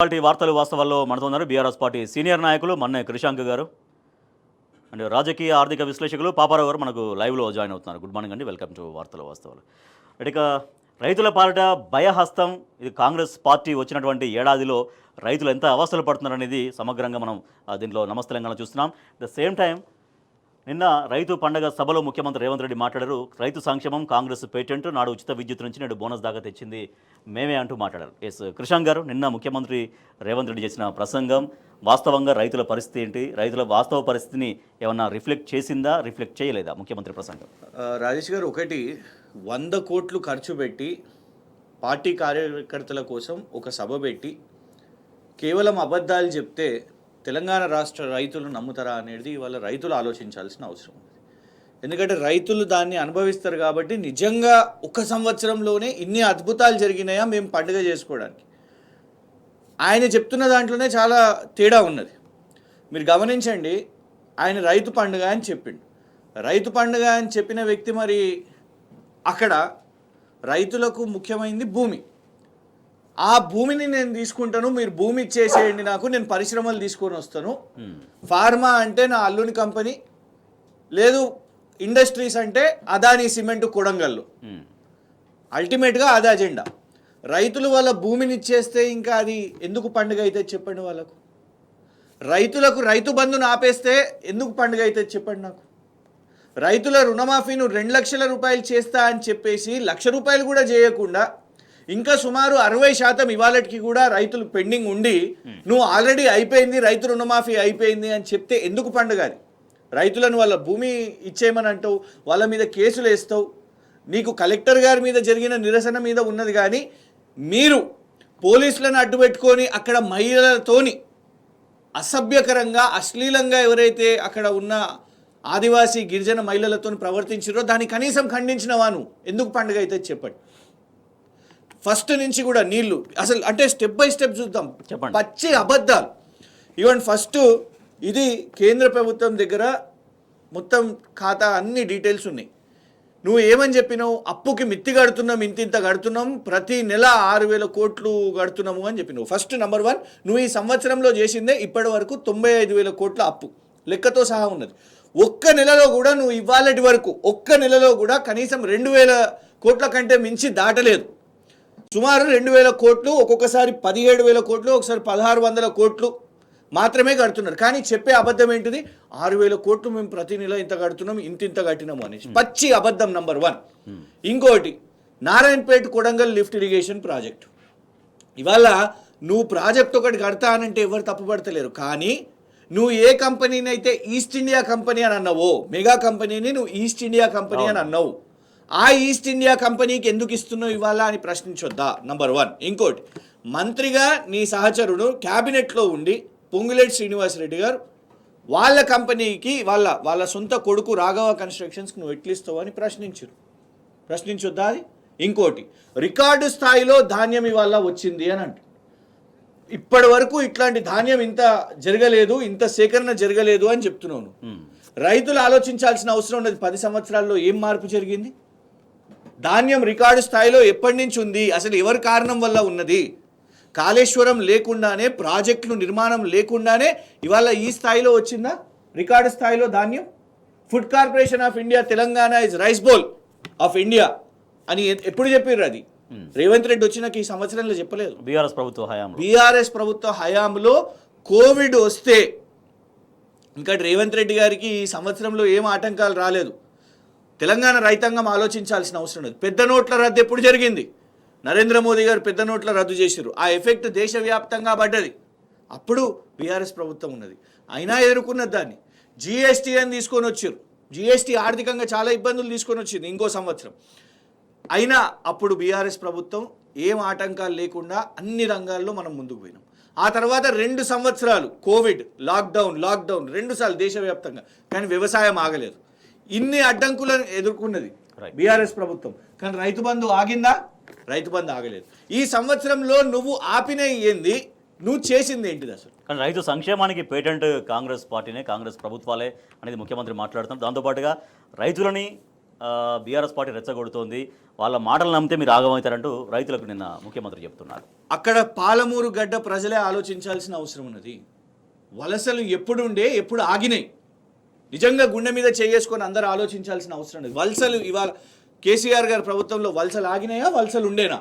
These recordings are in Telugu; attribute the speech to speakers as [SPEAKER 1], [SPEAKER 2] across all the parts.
[SPEAKER 1] పార్టీ వార్తలు వాస్తవాల్లో మనతో ఉన్నారు బీఆర్ఎస్ పార్టీ సీనియర్ నాయకులు మన్నే కృషాంక్ గారు అండ్ రాజకీయ ఆర్థిక విశ్లేషకులు పాపారావు గారు మనకు లైవ్లో జాయిన్ అవుతున్నారు. గుడ్ మార్నింగ్ అండి, వెల్కమ్ టు వార్తలు వాస్తవాలు. ఇక రైతుల పాలిట భయహస్తం, ఇది కాంగ్రెస్ పార్టీ వచ్చినటువంటి ఏడాదిలో రైతులు ఎంత అవస్థలు పడుతున్నారనేది సమగ్రంగా మనం దీంట్లో నమస్తే తెలంగాణ చూస్తున్నాం. అట్ ద సేమ్ టైం నిన్న రైతు పండగ సభలో ముఖ్యమంత్రి రేవంత్ రెడ్డి మాట్లాడారు. రైతు సంక్షేమం కాంగ్రెస్ పేటెంట్, నాడు ఉచిత విద్యుత్ నుంచి నేడు బోనస్ దాకా తెచ్చింది మేమే అంటూ మాట్లాడారు. ఎస్ కృషాంక్ గారు, నిన్న ముఖ్యమంత్రి రేవంత్ రెడ్డి చేసిన ప్రసంగం వాస్తవంగా రైతుల పరిస్థితి ఏంటి, రైతుల వాస్తవ పరిస్థితిని ఏమన్నా రిఫ్లెక్ట్ చేసిందా, రిఫ్లెక్ట్ చేయలేదా ముఖ్యమంత్రి ప్రసంగం?
[SPEAKER 2] రాజేష్ గారు, ఒకటి 100 కోట్లు ఖర్చు పెట్టి పార్టీ కార్యకర్తల కోసం ఒక సభ పెట్టి కేవలం అబద్ధాలు చెప్తే తెలంగాణ రాష్ట్ర రైతులు నమ్ముతారా అనేది ఇవాళ రైతులు ఆలోచించాల్సిన అవసరం ఉంది. ఎందుకంటే రైతులు దాన్ని అనుభవిస్తారు కాబట్టి నిజంగా ఒక సంవత్సరంలోనే ఇన్ని అద్భుతాలు జరిగినాయా మేము పండుగ చేసుకోవడానికి. ఆయన చెప్తున్న దాంట్లోనే చాలా తేడా ఉన్నది. మీరు గమనించండి, ఆయన రైతు పండుగ అని చెప్పిండు. రైతు పండుగ అని చెప్పిన వ్యక్తి మరి అక్కడ రైతులకు ముఖ్యమైనది భూమి. ఆ భూమిని నేను తీసుకుంటాను, మీరు భూమి ఇచ్చేసేయండి నాకు, నేను పరిశ్రమలు తీసుకొని వస్తాను. ఫార్మా అంటే నా అల్లుని కంపెనీ, లేదు ఇండస్ట్రీస్ అంటే అదానీ సిమెంట్ కొడంగల్లు. అల్టిమేట్గా అదే అజెండా. రైతులు వాళ్ళ భూమిని ఇచ్చేస్తే ఇంకా అది ఎందుకు పండుగ అయితే చెప్పండి వాళ్ళకు. రైతులకు రైతు బంధును ఆపేస్తే ఎందుకు పండుగ అయితే చెప్పండి నాకు. రైతుల రుణమాఫీను 2 లక్షల రూపాయలు చేస్తా అని చెప్పేసి 1 లక్ష రూపాయలు కూడా చేయకుండా ఇంకా సుమారు 60% ఇవాళకి కూడా రైతులు పెండింగ్ ఉండి నువ్వు ఆల్రెడీ అయిపోయింది, రైతు రుణమాఫీ అయిపోయింది అని చెప్తే ఎందుకు పండుగ అది. రైతులను వాళ్ళ భూమి ఇచ్చేయమని అంటావు, వాళ్ళ మీద కేసులు వేస్తావు. నీకు కలెక్టర్ గారి మీద జరిగిన నిరసన మీద ఉన్నది, కానీ మీరు పోలీసులను అడ్డుపెట్టుకొని అక్కడ మహిళలతోని అసభ్యకరంగా అశ్లీలంగా ఎవరైతే అక్కడ ఉన్న ఆదివాసీ గిరిజన మహిళలతో ప్రవర్తించారో దాన్ని కనీసం ఖండించినవా నువ్వు? ఎందుకు పండుగ అయితే చెప్పండి. ఫస్ట్ నుంచి కూడా నీళ్లు అసలు అంటే స్టెప్ బై స్టెప్ చూద్దాం.
[SPEAKER 1] చెప్పండి.
[SPEAKER 2] పచ్చి అబద్ధాలు. ఈవెన్ ఫస్ట్ ఇది కేంద్ర ప్రభుత్వం దగ్గర మొత్తం ఖాతా అన్ని డీటెయిల్స్ ఉన్నాయి. నువ్వు ఏమని చెప్పినావు? అప్పుకి మిత్తి కడుతున్నాం, ఇంత కడుతున్నాం, ప్రతి నెల 6,000 కోట్లు కడుతున్నాము అని చెప్పినావు. ఫస్ట్ నెంబర్ 1, నువ్వు ఈ సంవత్సరంలో చేసిందే ఇప్పటి వరకు 95,000 కోట్ల అప్పు లెక్కతో సహా ఉన్నది. ఒక్క నెలలో కూడా నువ్వు ఇవాళటి వరకు ఒక్క నెలలో కూడా కనీసం 2,000 కోట్ల కంటే మించి దాటలేదు. సుమారు 2,000 కోట్లు, ఒక్కొక్కసారి 17,000 కోట్లు, ఒకసారి 1,600 కోట్లు మాత్రమే కడుతున్నారు. కానీ చెప్పే అబద్ధం ఏంటిది? 6,000 కోట్లు మేము ప్రతి నెల ఇంత కడుతున్నాం, ఇంత కట్టినాము అనేసి పచ్చి అబద్ధం నెంబర్ 1. ఇంకోటి, Narayanpet Kodangal lift irrigation project. ఇవాళ నువ్వు ప్రాజెక్ట్ ఒకటి కడతా అనంటే ఎవరు తప్పుపడతలేరు. కానీ నువ్వు ఏ కంపెనీని అయితే ఈస్ట్ ఇండియా కంపెనీ అని అన్నావో, మెగా కంపెనీని నువ్వు ఈస్ట్ ఇండియా కంపెనీ అని అన్నావు, ఆ ఈస్ట్ ఇండియా కంపెనీకి ఎందుకు ఇస్తున్నావు ఇవాళ అని ప్రశ్నించొద్దా? నంబర్ 1. ఇంకోటి, మంత్రిగా నీ సహచరుడు క్యాబినెట్లో ఉండి పొంగులేటి శ్రీనివాసరెడ్డి గారు వాళ్ళ కంపెనీకి వాళ్ళ సొంత కొడుకు రాఘవ కన్స్ట్రక్షన్స్కి నువ్వు ఎట్లిస్తావు అని ప్రశ్నించొద్దా అది? ఇంకోటి, రికార్డు స్థాయిలో ధాన్యం ఇవాళ వచ్చింది అని అంట. ఇప్పటి వరకు ఇట్లాంటి ధాన్యం ఇంత జరగలేదు, ఇంత సేకరణ జరగలేదు అని చెప్తున్నాను. రైతులు ఆలోచించాల్సిన అవసరం ఉన్నది. 10 సంవత్సరాల్లో ఏం మార్పు జరిగింది? ధాన్యం రికార్డు స్థాయిలో ఎప్పటి నుంచి ఉంది? అసలు ఎవరి కారణం వల్ల ఉన్నది? కాళేశ్వరం లేకుండానే, ప్రాజెక్టులు నిర్మాణం లేకుండానే ఇవాళ ఈ స్థాయిలో వచ్చిందా రికార్డు స్థాయిలో ధాన్యం? Food corporation of India Telangana is rice bowl of India అని ఎప్పుడు చెప్పారు? అది రేవంత్ రెడ్డి వచ్చినాక ఈ సంవత్సరంలో చెప్పలేదు. బీఆర్ఎస్ ప్రభుత్వ హయాంలో కోవిడ్ వస్తే ఇంకా రేవంత్ రెడ్డి గారికి ఈ సంవత్సరంలో ఏం ఆటంకాలు రాలేదు. తెలంగాణ రైతాంగం ఆలోచించాల్సిన అవసరం లేదు. పెద్ద నోట్ల రద్దు ఎప్పుడు జరిగింది? నరేంద్ర మోదీ గారు పెద్ద నోట్ల రద్దు చేశారు. ఆ ఎఫెక్ట్ దేశవ్యాప్తంగా పడ్డది. అప్పుడు బీఆర్ఎస్ ప్రభుత్వం ఉన్నది, అయినా ఎదుర్కొన్నది దాన్ని. జిఎస్టీ అని తీసుకొని వచ్చారు. జిఎస్టీ ఆర్థికంగా చాలా ఇబ్బందులు తీసుకొని వచ్చింది ఇంకో సంవత్సరం. అయినా అప్పుడు బీఆర్ఎస్ ప్రభుత్వం ఏం ఆటంకాలు లేకుండా అన్ని రంగాల్లో మనం ముందుకు పోయినాం. ఆ తర్వాత 2 సంవత్సరాలు కోవిడ్, లాక్డౌన్ 2 సార్లు దేశవ్యాప్తంగా, కానీ వ్యవసాయం ఆగలేదు. ఇన్ని అడ్డంకులను ఎదుర్కొన్నది బీఆర్ఎస్ ప్రభుత్వం. కానీ రైతు బంధు ఆగిందా? రైతు బంధు ఆగలేదు. ఈ సంవత్సరంలో నువ్వు ఆపిన ఏంది, నువ్వు చేసింది ఏంటిది అసలు?
[SPEAKER 1] కానీ రైతు సంక్షేమానికి పేటెంట్ కాంగ్రెస్ పార్టీనే, కాంగ్రెస్ ప్రభుత్వాలే అనేది ముఖ్యమంత్రి మాట్లాడుతున్నారు. దాంతోపాటుగా రైతులని బీఆర్ఎస్ పార్టీ రెచ్చగొడుతోంది, వాళ్ళ మాటలు నమ్మితే మీరు ఆగమవుతారంటూ రైతులకు నిన్న ముఖ్యమంత్రి చెప్తున్నారు.
[SPEAKER 2] అక్కడ పాలమూరు గడ్డ ప్రజలే ఆలోచించాల్సిన అవసరం ఉన్నది. వలసలు ఎప్పుడు ఆగినాయి, నిజంగా గుండె మీద చేసుకొని అందరూ ఆలోచించాల్సిన అవసరం లేదు. వలసలు ఇవాళ కేసీఆర్ గారి ప్రభుత్వంలో వలసలు ఆగినాయా, వలసలు ఉండేనా?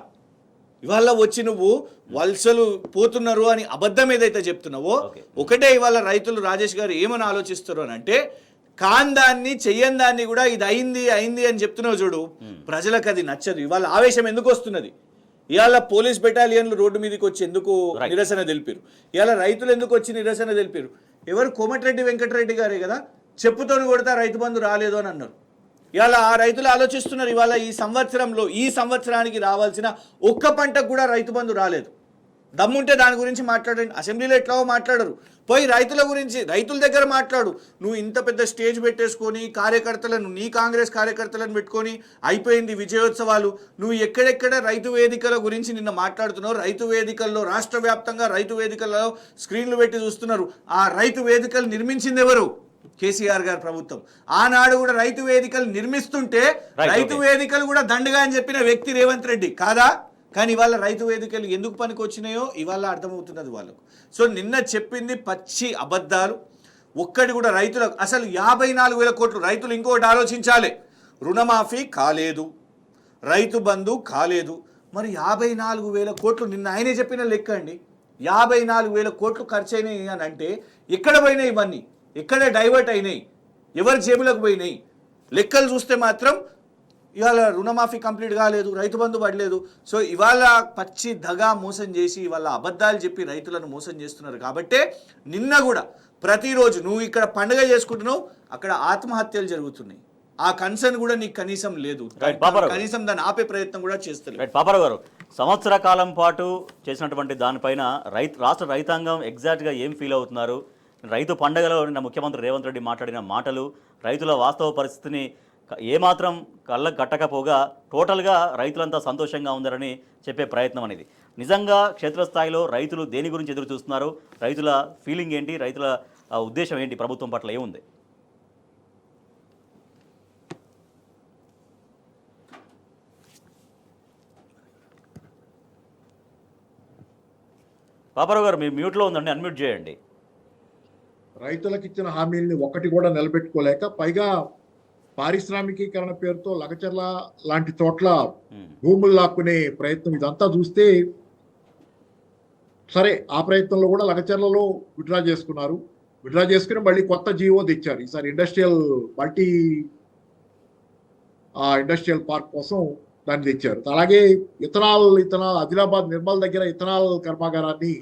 [SPEAKER 2] ఇవాళ వచ్చి నువ్వు వలసలు పోతున్నారు అని అబద్ధం ఏదైతే చెప్తున్నావో, ఒకటే ఇవాళ రైతులు రాజేష్ గారు ఏమని ఆలోచిస్తారు అని అంటే, కాందాన్ని చెయ్యని దాన్ని కూడా ఇది అయింది అని చెప్తున్నావు చూడు, ప్రజలకు అది నచ్చదు. ఇవాళ ఆవేశం ఎందుకు వస్తున్నది? ఇవాళ పోలీస్ బెటాలియన్లు రోడ్డు మీదకి వచ్చి ఎందుకు నిరసన తెలిపారు? ఇవాళ రైతులు ఎందుకు వచ్చి నిరసన తెలిపారు? ఎవరు? కోమటిరెడ్డి వెంకటరెడ్డి గారే కదా చెప్పుతోని కొడితే రైతు బంధు రాలేదు అని అన్నారు. ఇవాళ ఆ రైతులు ఆలోచిస్తున్నారు, ఇవాళ ఈ సంవత్సరానికి రావాల్సిన ఒక్క పంటకు కూడా రైతు బంధు రాలేదు. దమ్ముంటే దాని గురించి మాట్లాడండి. అసెంబ్లీలో ఎట్లాగో మాట్లాడరు, పోయి రైతుల గురించి రైతుల దగ్గర మాట్లాడు. నువ్వు ఇంత పెద్ద స్టేజ్ పెట్టేసుకొని కార్యకర్తలను, నీ కాంగ్రెస్ కార్యకర్తలను పెట్టుకొని అయిపోయింది విజయోత్సవాలు. నువ్వు ఎక్కడెక్కడ రైతు వేదికల గురించి నిన్న మాట్లాడుతున్నావు. రైతు వేదికల్లో రాష్ట్ర వ్యాప్తంగా రైతు వేదికల్లో స్క్రీన్లు పెట్టి చూస్తున్నారు. ఆ రైతు వేదికలు నిర్మించింది ఎవరు? కేసీఆర్ గారి ప్రభుత్వం. ఆనాడు కూడా రైతు వేదికలు నిర్మిస్తుంటే రైతు వేదికలు కూడా దండగా అని చెప్పిన వ్యక్తి రేవంత్ రెడ్డి కాదా? కానీ ఇవాళ రైతు వేదికలు ఎందుకు పనికి వచ్చినాయో ఇవాళ అర్థమవుతున్నది వాళ్ళకు. సో నిన్న చెప్పింది పచ్చి అబద్ధాలు. ఒక్కటి కూడా రైతులకు అసలు 54,000 కోట్లు. రైతులు ఇంకొకటి ఆలోచించాలి, రుణమాఫీ కాలేదు, రైతు బంధు కాలేదు. మరి 54,000 కోట్లు నిన్న ఆయనే చెప్పిన లెక్క అండి. 54,000 కోట్లు ఖర్చు అయినాయి అని అంటే ఎక్కడ పోయినాయి ఇవన్నీ? ఎక్కడ డైవర్ట్ అయినాయి? ఎవరి జేబులకు పోయినాయి? లెక్కలు చూస్తే మాత్రం ఇవాళ రుణమాఫీ కంప్లీట్ కాలేదు, రైతు బంధు పడలేదు. సో ఇవాళ పచ్చి దగా మోసం చేసి ఇవాళ అబద్ధాలు చెప్పి రైతులను మోసం చేస్తున్నారు. కాబట్టే నిన్న కూడా ప్రతిరోజు నువ్వు ఇక్కడ పండుగ చేసుకుంటున్నావు, అక్కడ ఆత్మహత్యలు జరుగుతున్నాయి. ఆ కన్సర్న్ కూడా నీకు కనీసం లేదు, కనీసం దాన్ని ఆపే ప్రయత్నం కూడా చేస్తారు.
[SPEAKER 1] పాపారావు గారు, సంవత్సర కాలం పాటు చేసినటువంటి దానిపైన రాష్ట్ర రైతాంగం ఎగ్జాక్ట్గా ఏం ఫీల్ అవుతున్నారు? రైతు పండుగలో నిన్న ముఖ్యమంత్రి రేవంత్ రెడ్డి మాట్లాడిన మాటలు, రైతుల వాస్తవ పరిస్థితిని ఏమాత్రం కళ్ళకు కట్టకపోగా టోటల్గా రైతులంతా సంతోషంగా ఉందరని చెప్పే ప్రయత్నం అనేది నిజంగా క్షేత్రస్థాయిలో రైతులు దేని గురించి ఎదురు చూస్తున్నారు? రైతుల ఫీలింగ్ ఏంటి? రైతుల ఉద్దేశం ఏంటి? ప్రభుత్వం పట్ల ఏముంది? పాపారావు గారు, మీ మ్యూట్లో ఉందండి, అన్మ్యూట్ చేయండి.
[SPEAKER 3] రైతులకు ఇచ్చిన హామీల్ని ఒక్కటి కూడా నిలబెట్టుకోలేక, పైగా పారిశ్రామికీకరణ పేరుతో లగచర్ల లాంటి చోట్ల భూములు లాక్కునే ప్రయత్నం, ఇదంతా చూస్తే సరే ఆ ప్రయత్నంలో కూడా లగచర్లలో విత్డ్రా చేసుకున్నారు. విత్డ్రా చేసుకుని మళ్ళీ కొత్త జీవో తెచ్చారు. ఈసారి ఇండస్ట్రియల్ పార్క్ కోసం దాన్ని తెచ్చారు. అలాగే ఇథనాల్ ఆదిలాబాద్ నిర్మల్ దగ్గర ఇథనాల్ కర్మాగారాన్ని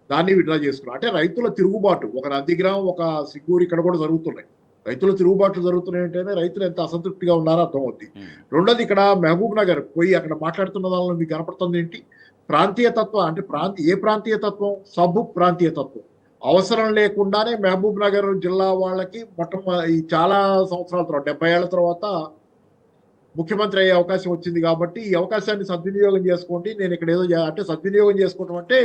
[SPEAKER 3] దాన్ని విత్డ్రా చేసుకున్నారు. అంటే రైతుల తిరుగుబాటు, ఒక నందిగ్రామం, ఒక సిగ్గూరు ఇక్కడ కూడా జరుగుతున్నాయి. రైతుల తిరుగుబాట్లు జరుగుతున్నాయి అంటేనే రైతులు ఎంత అసంతృప్తిగా ఉన్నారో అర్థమవుతుంది. రెండోది, ఇక్కడ మహబూబ్ నగర్ పోయి అక్కడ మాట్లాడుతున్న దానిలో మీకు కనపడుతుంది ఏంటి? ప్రాంతీయతత్వం. అంటే ఏ ప్రాంతీయతత్వం? సబ్బు ప్రాంతీయతత్వం. అవసరం లేకుండానే మహబూబ్ నగర్ జిల్లా వాళ్ళకి ఈ చాలా సంవత్సరాల తర్వాత 70 ఏళ్ల తర్వాత ముఖ్యమంత్రి అయ్యే అవకాశం వచ్చింది కాబట్టి ఈ అవకాశాన్ని సద్వినియోగం చేసుకోండి. నేను ఇక్కడ ఏదో అంటే సద్వినియోగం చేసుకోవడం అంటే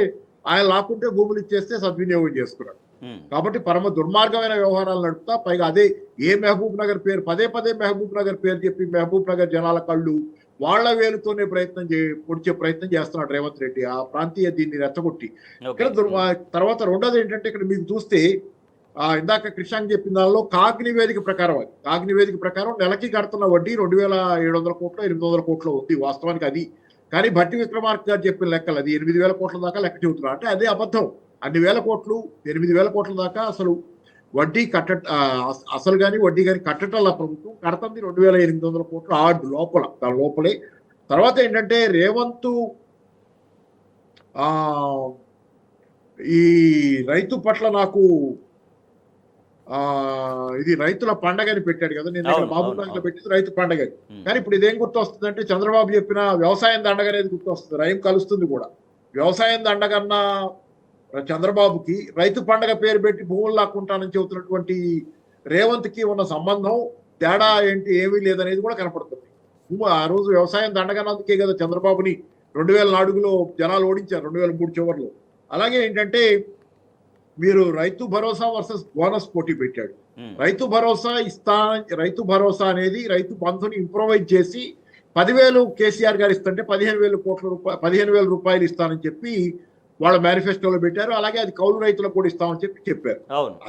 [SPEAKER 3] ఆయన లాక్కుంటే భూములు ఇచ్చేస్తే సద్వినియోగం చేసుకున్నాడు. కాబట్టి పరమ దుర్మార్గమైన వ్యవహారాలు నడుపుతా, పైగా అదే మహబూబ్ నగర్ పేరు పదే మహబూబ్ నగర్ పేరు చెప్పి మహబూబ్ నగర్ జనాల కళ్ళు వాళ్ల వేలుతోనే పొడిచే ప్రయత్నం చేస్తున్నాడు రేవంత్ రెడ్డి, ఆ ప్రాంతీయ దీన్ని రెచ్చగొట్టి. ఇక్కడ తర్వాత రెండోది ఏంటంటే, ఇక్కడ మీకు చూస్తే ఇందాక కృష్ణాంగ్ చెప్పిన దానిలో కాగ్ నివేదిక ప్రకారం నెలకి కడుతున్న వడ్డీ 2,700 కోట్లు 800 కోట్లు ఉంది వాస్తవానికి అది. కానీ భట్టి విక్రమార్క గారు చెప్పిన లెక్కలు అది 8,000 కోట్ల దాకా లెక్క చెబుతున్నారు. అంటే అదే అబద్ధం. అన్ని వేల కోట్లు 8,000 కోట్ల దాకా అసలు వడ్డీ అసలు కానీ వడ్డీ కానీ కట్టటల్లా ప్రభుత్వం కడుతుంది 2,800 కోట్లు దాని లోపలే. తర్వాత ఏంటంటే రేవంత్ ఈ రైతు పట్ల నాకు ఇది రైతుల పండగని పెట్టాడు కదా, నేను మహబూబ్ నగర్ లో పెట్టింది రైతు పండగ. కానీ ఇప్పుడు ఇదేం గుర్తు వస్తుంది అంటే, చంద్రబాబు చెప్పిన వ్యవసాయం దండగ అనేది గుర్తు వస్తుంది. రైం కలుస్తుంది కూడా. వ్యవసాయం దండగన్న చంద్రబాబుకి రైతు పండగ పేరు పెట్టి భూములు లాక్కుంటానని చెబుతున్నటువంటి రేవంత్ కి ఉన్న సంబంధం తేడా ఏంటి ఏమీ లేదనేది కూడా కనపడుతుంది. ఆ రోజు వ్యవసాయం దండగన్నందుకే కదా చంద్రబాబుని 2004లో జనాలు ఓడించారు, 2003 చివరిలో. అలాగే ఏంటంటే మీరు రైతు భరోసా వర్సెస్ బోనస్ పోటీ పెట్టాడు. రైతు భరోసా అనేది రైతు బంధుని ఇంప్రూవైజ్ చేసి 10,000 కేసీఆర్ గారు ఇస్తుంటే 15,000 రూపాయలు ఇస్తానని చెప్పి వాళ్ళ మేనిఫెస్టోలో పెట్టారు. అలాగే అది కౌలు రైతులకు కూడా ఇస్తామని చెప్పారు.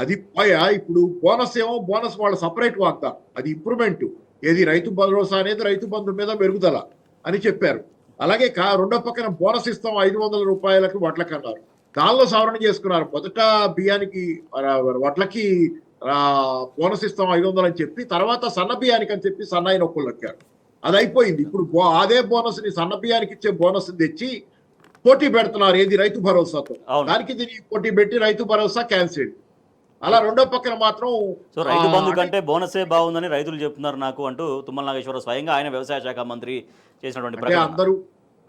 [SPEAKER 3] అది ఇప్పుడు బోనస్ వాళ్ళ సపరేట్ వాగ్దానం, అది ఇంప్రూవ్మెంట్. ఏది రైతు భరోసా అనేది రైతు బంధు మీద మెరుగుదల అని చెప్పారు. అలాగే రెండో పక్కన బోనస్ ఇస్తాం 500 రూపాయలకు వడ్లకు అన్నారు. దానిలో సవరణ చేసుకున్నారు. మొదట బియ్యానికి వడ్లకి బోనస్ ఇస్తాం 500 అని చెప్పి, తర్వాత సన్న బియ్యానికి అని చెప్పి సన్నాయి నొక్కులు లెక్కారు. అది అయిపోయింది. ఇప్పుడు అదే బోనస్ ని సన్న బియ్యానికి ఇచ్చే బోనస్ తెచ్చి పోటీ పెడుతున్నారు. ఏది రైతు భరోసాతో. దానికి దీనికి పోటీ పెట్టి రైతు భరోసా క్యాన్సిల్. అలా రెండో పక్కన మాత్రం
[SPEAKER 1] రైతు బంధు కంటే బోనసే బాగుందని రైతులు చెప్తున్నారు నాకు అంటూ తుమ్మల నాగేశ్వరరావు స్వయంగా ఆయన వ్యవసాయ శాఖ మంత్రి చేసినటువంటి ప్రకటన.
[SPEAKER 3] అందరూ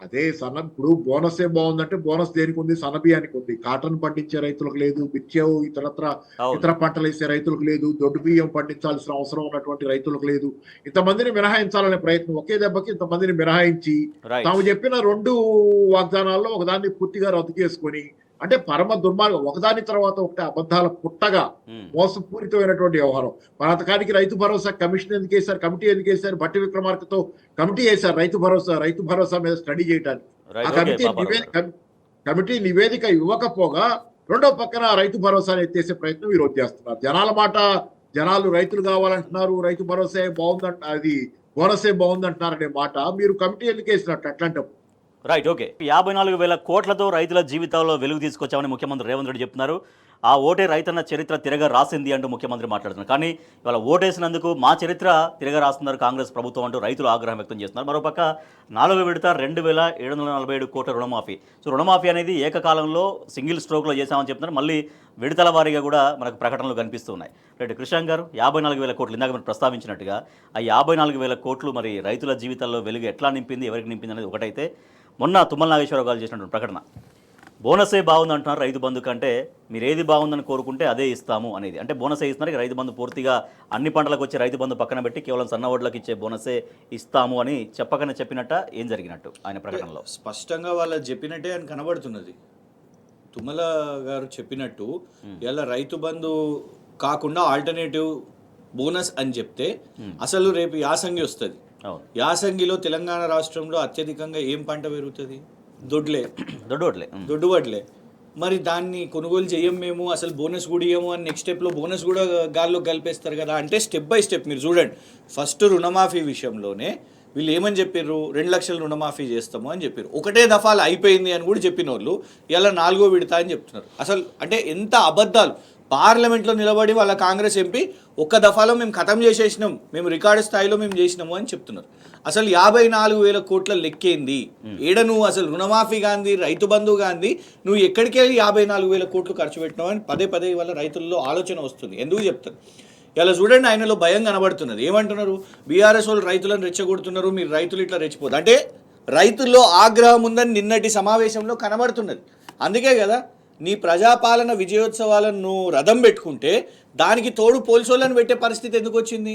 [SPEAKER 3] అదే ఇప్పుడు బోనసే బాగుందంటే బోనస్ దేనికి ఉంది? సన్న బియ్యానికి ఉంది. కాటన్ పండించే రైతులకు లేదు, మిర్చి ఇతర పంటలు వేసే రైతులకు లేదు, దొడ్డు బియ్యం పండించాల్సిన అవసరం ఉన్నటువంటి రైతులకు లేదు. ఇంతమందిని మినహాయించాలనే ప్రయత్నం, ఒకే దెబ్బకి ఇంతమందిని మినహాయించి తాము చెప్పిన 2 వాగ్దానాల్లో ఒకదాన్ని పూర్తిగా రద్దు చేసుకొని, అంటే పరమ దుర్మార్గం, ఒకదాని తర్వాత ఒకటి అబద్ధాల పుట్టగా మోసపూరితమైనటువంటి వ్యవహారం. మనంతకానికి రైతు భరోసా కమిషన్ ఎందుకు వేశారు, కమిటీ ఎందుకు వేశారు? బట్టి విక్రమార్కతో కమిటీ వేశారు రైతు భరోసా మీద స్టడీ చేయడానికి. ఆ కమిటీ నివేదిక ఇవ్వకపోగా రెండో పక్కన రైతు భరోసాని ఎత్తేసే ప్రయత్నం ఈరోజు చేస్తున్నారు. జనాలు రైతులు కావాలంటున్నారు, రైతు భరోసా బాగుందంట, అది బోనసే బాగుందంటున్నారనే మాట మీరు కమిటీ ఎందుకు వేసినట్టు అట్లాంటప్పుడు.
[SPEAKER 1] Right, okay. 54,000 కోట్లతో రైతుల జీవితాల్లో వెలుగు తీసుకొచ్చామని ముఖ్యమంత్రి రేవంత్ రెడ్డి చెప్తున్నారు. ఆ ఓటే రైతన్న చరిత్ర తిరగ రాసింది అంటూ ముఖ్యమంత్రి మాట్లాడుతున్నారు. కానీ ఇవాళ ఓటేసినందుకు మా చరిత్ర తిరగ రాస్తున్నారు కాంగ్రెస్ ప్రభుత్వం అంటూ రైతులు ఆగ్రహం వ్యక్తం చేస్తున్నారు. మరోపక్క 4వ విడత 2,747 కోట్ల రుణమాఫీ. సో రుణమాఫీ అనేది ఏకకాలంలో సింగిల్ స్ట్రోక్లో చేశామని చెప్తున్నారు. మళ్ళీ విడతల వారీగా కూడా మనకు ప్రకటనలు కనిపిస్తూ ఉన్నాయి. రైట్, కృష్ణాంగ్ గారు, 54,000 కోట్లు ఇందాక మీరు ప్రస్తావించినట్టుగా ఆ 54,000 కోట్లు మరి రైతుల జీవితాల్లో వెలుగు ఎట్లా నింపింది, ఎవరికి నింపింది అనేది ఒకటైతే, మొన్న తుమ్మల నాగేశ్వరరావు గారు చేసినటువంటి ప్రకటన బోనసే బాగుంది అంటున్నారు. రైతు బంధు కంటే మీరు ఏది బాగుందని కోరుకుంటే అదే ఇస్తాము అనేది. అంటే బోనసే ఇస్తున్నారు. రైతు బంధు పూర్తిగా అన్ని పంటలకు వచ్చే రైతు బంధు పక్కన పెట్టి కేవలం సన్న వడ్లకు ఇచ్చే బోనసే ఇస్తాము అని చెప్పనట్ట ఏం జరిగినట్టు ఆయన ప్రకటనలో?
[SPEAKER 2] స్పష్టంగా వాళ్ళు చెప్పినట్టే అని కనబడుతున్నది. తుమ్మల గారు చెప్పినట్టు ఇలా రైతు బంధు కాకుండా ఆల్టర్నేటివ్ బోనస్ అని చెప్తే అసలు రేపు యాసంగి వస్తుంది. యాసంగిలో తెలంగాణ రాష్ట్రంలో అత్యధికంగా ఏం పంట పెరుగుతుంది? దొడ్డు వడ్లే. మరి దాన్ని కొనుగోలు చేయం మేము, అసలు బోనస్ కూడా ఇయ్యము అని నెక్స్ట్ స్టెప్లో బోనస్ కూడా గాల్లో కలిపేస్తారు కదా. అంటే స్టెప్ బై స్టెప్ మీరు చూడండి. ఫస్ట్ రుణమాఫీ విషయంలోనే వీళ్ళు ఏమని చెప్పారు? 2 లక్షల రుణమాఫీ చేస్తాము అని చెప్పారు. ఒకటే దఫాలు అయిపోయింది అని కూడా చెప్పిన వాళ్ళు ఇలా 4వ విడత అని చెప్తున్నారు. అసలు అంటే ఎంత అబద్ధాలు. పార్లమెంట్లో నిలబడి వాళ్ళ కాంగ్రెస్ ఎంపీ ఒక్క దఫాలో మేము ఖతం చేసేసినాం, మేము రికార్డు స్థాయిలో మేము చేసినాము అని చెప్తున్నారు. అసలు 54,000 కోట్ల లెక్కేంది? ఏడ నువ్వు అసలు రుణమాఫీ గాంధీ, రైతు బంధు గాంధీ, నువ్వు ఎక్కడికి వెళ్ళి 54,000 కోట్లు ఖర్చు పెట్టినావు అని పదే వాళ్ళ రైతుల్లో ఆలోచన వస్తుంది. ఎందుకు చెప్తారు? ఇలా చూడండి, ఆయనలో భయం కనబడుతున్నది. ఏమంటున్నారు? బీఆర్ఎస్ వాళ్ళు రైతులను రెచ్చగొడుతున్నారు, మీరు రైతులు ఇట్లా రెచ్చిపోదు అంటే రైతుల్లో ఆగ్రహం ఉందని నిన్నటి సమావేశంలో కనబడుతున్నది. అందుకే కదా నీ ప్రజాపాలన విజయోత్సవాలను నువ్వు రథం పెట్టుకుంటే దానికి తోడు పోలీసులను పెట్టే పరిస్థితి ఎందుకు వచ్చింది?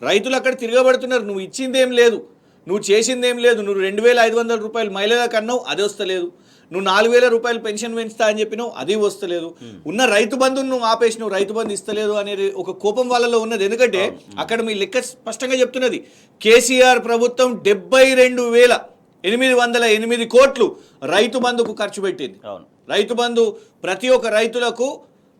[SPEAKER 2] రైతులు అక్కడ తిరగబడుతున్నారు. నువ్వు ఇచ్చిందేం లేదు, నువ్వు చేసిందేం లేదు. నువ్వు 2,500 రూపాయలు మహిళలకు అన్నావు, అది వస్తలేదు. నువ్వు 4,000 రూపాయలు పెన్షన్ పెంచుతా అని చెప్పినావు, అది వస్తలేదు. ఉన్న రైతు బంధును నువ్వు ఆపేసినావు, రైతు బంధు ఇస్తలేదు అనేది ఒక కోపం వాళ్ళలో ఉన్నది. ఎందుకంటే అక్కడ మీ లెక్క స్పష్టంగా చెప్తున్నది. కేసీఆర్ ప్రభుత్వం 72,808 కోట్లు రైతు బంధుకు ఖర్చు పెట్టింది. రైతు బంధు ప్రతి ఒక్క రైతులకు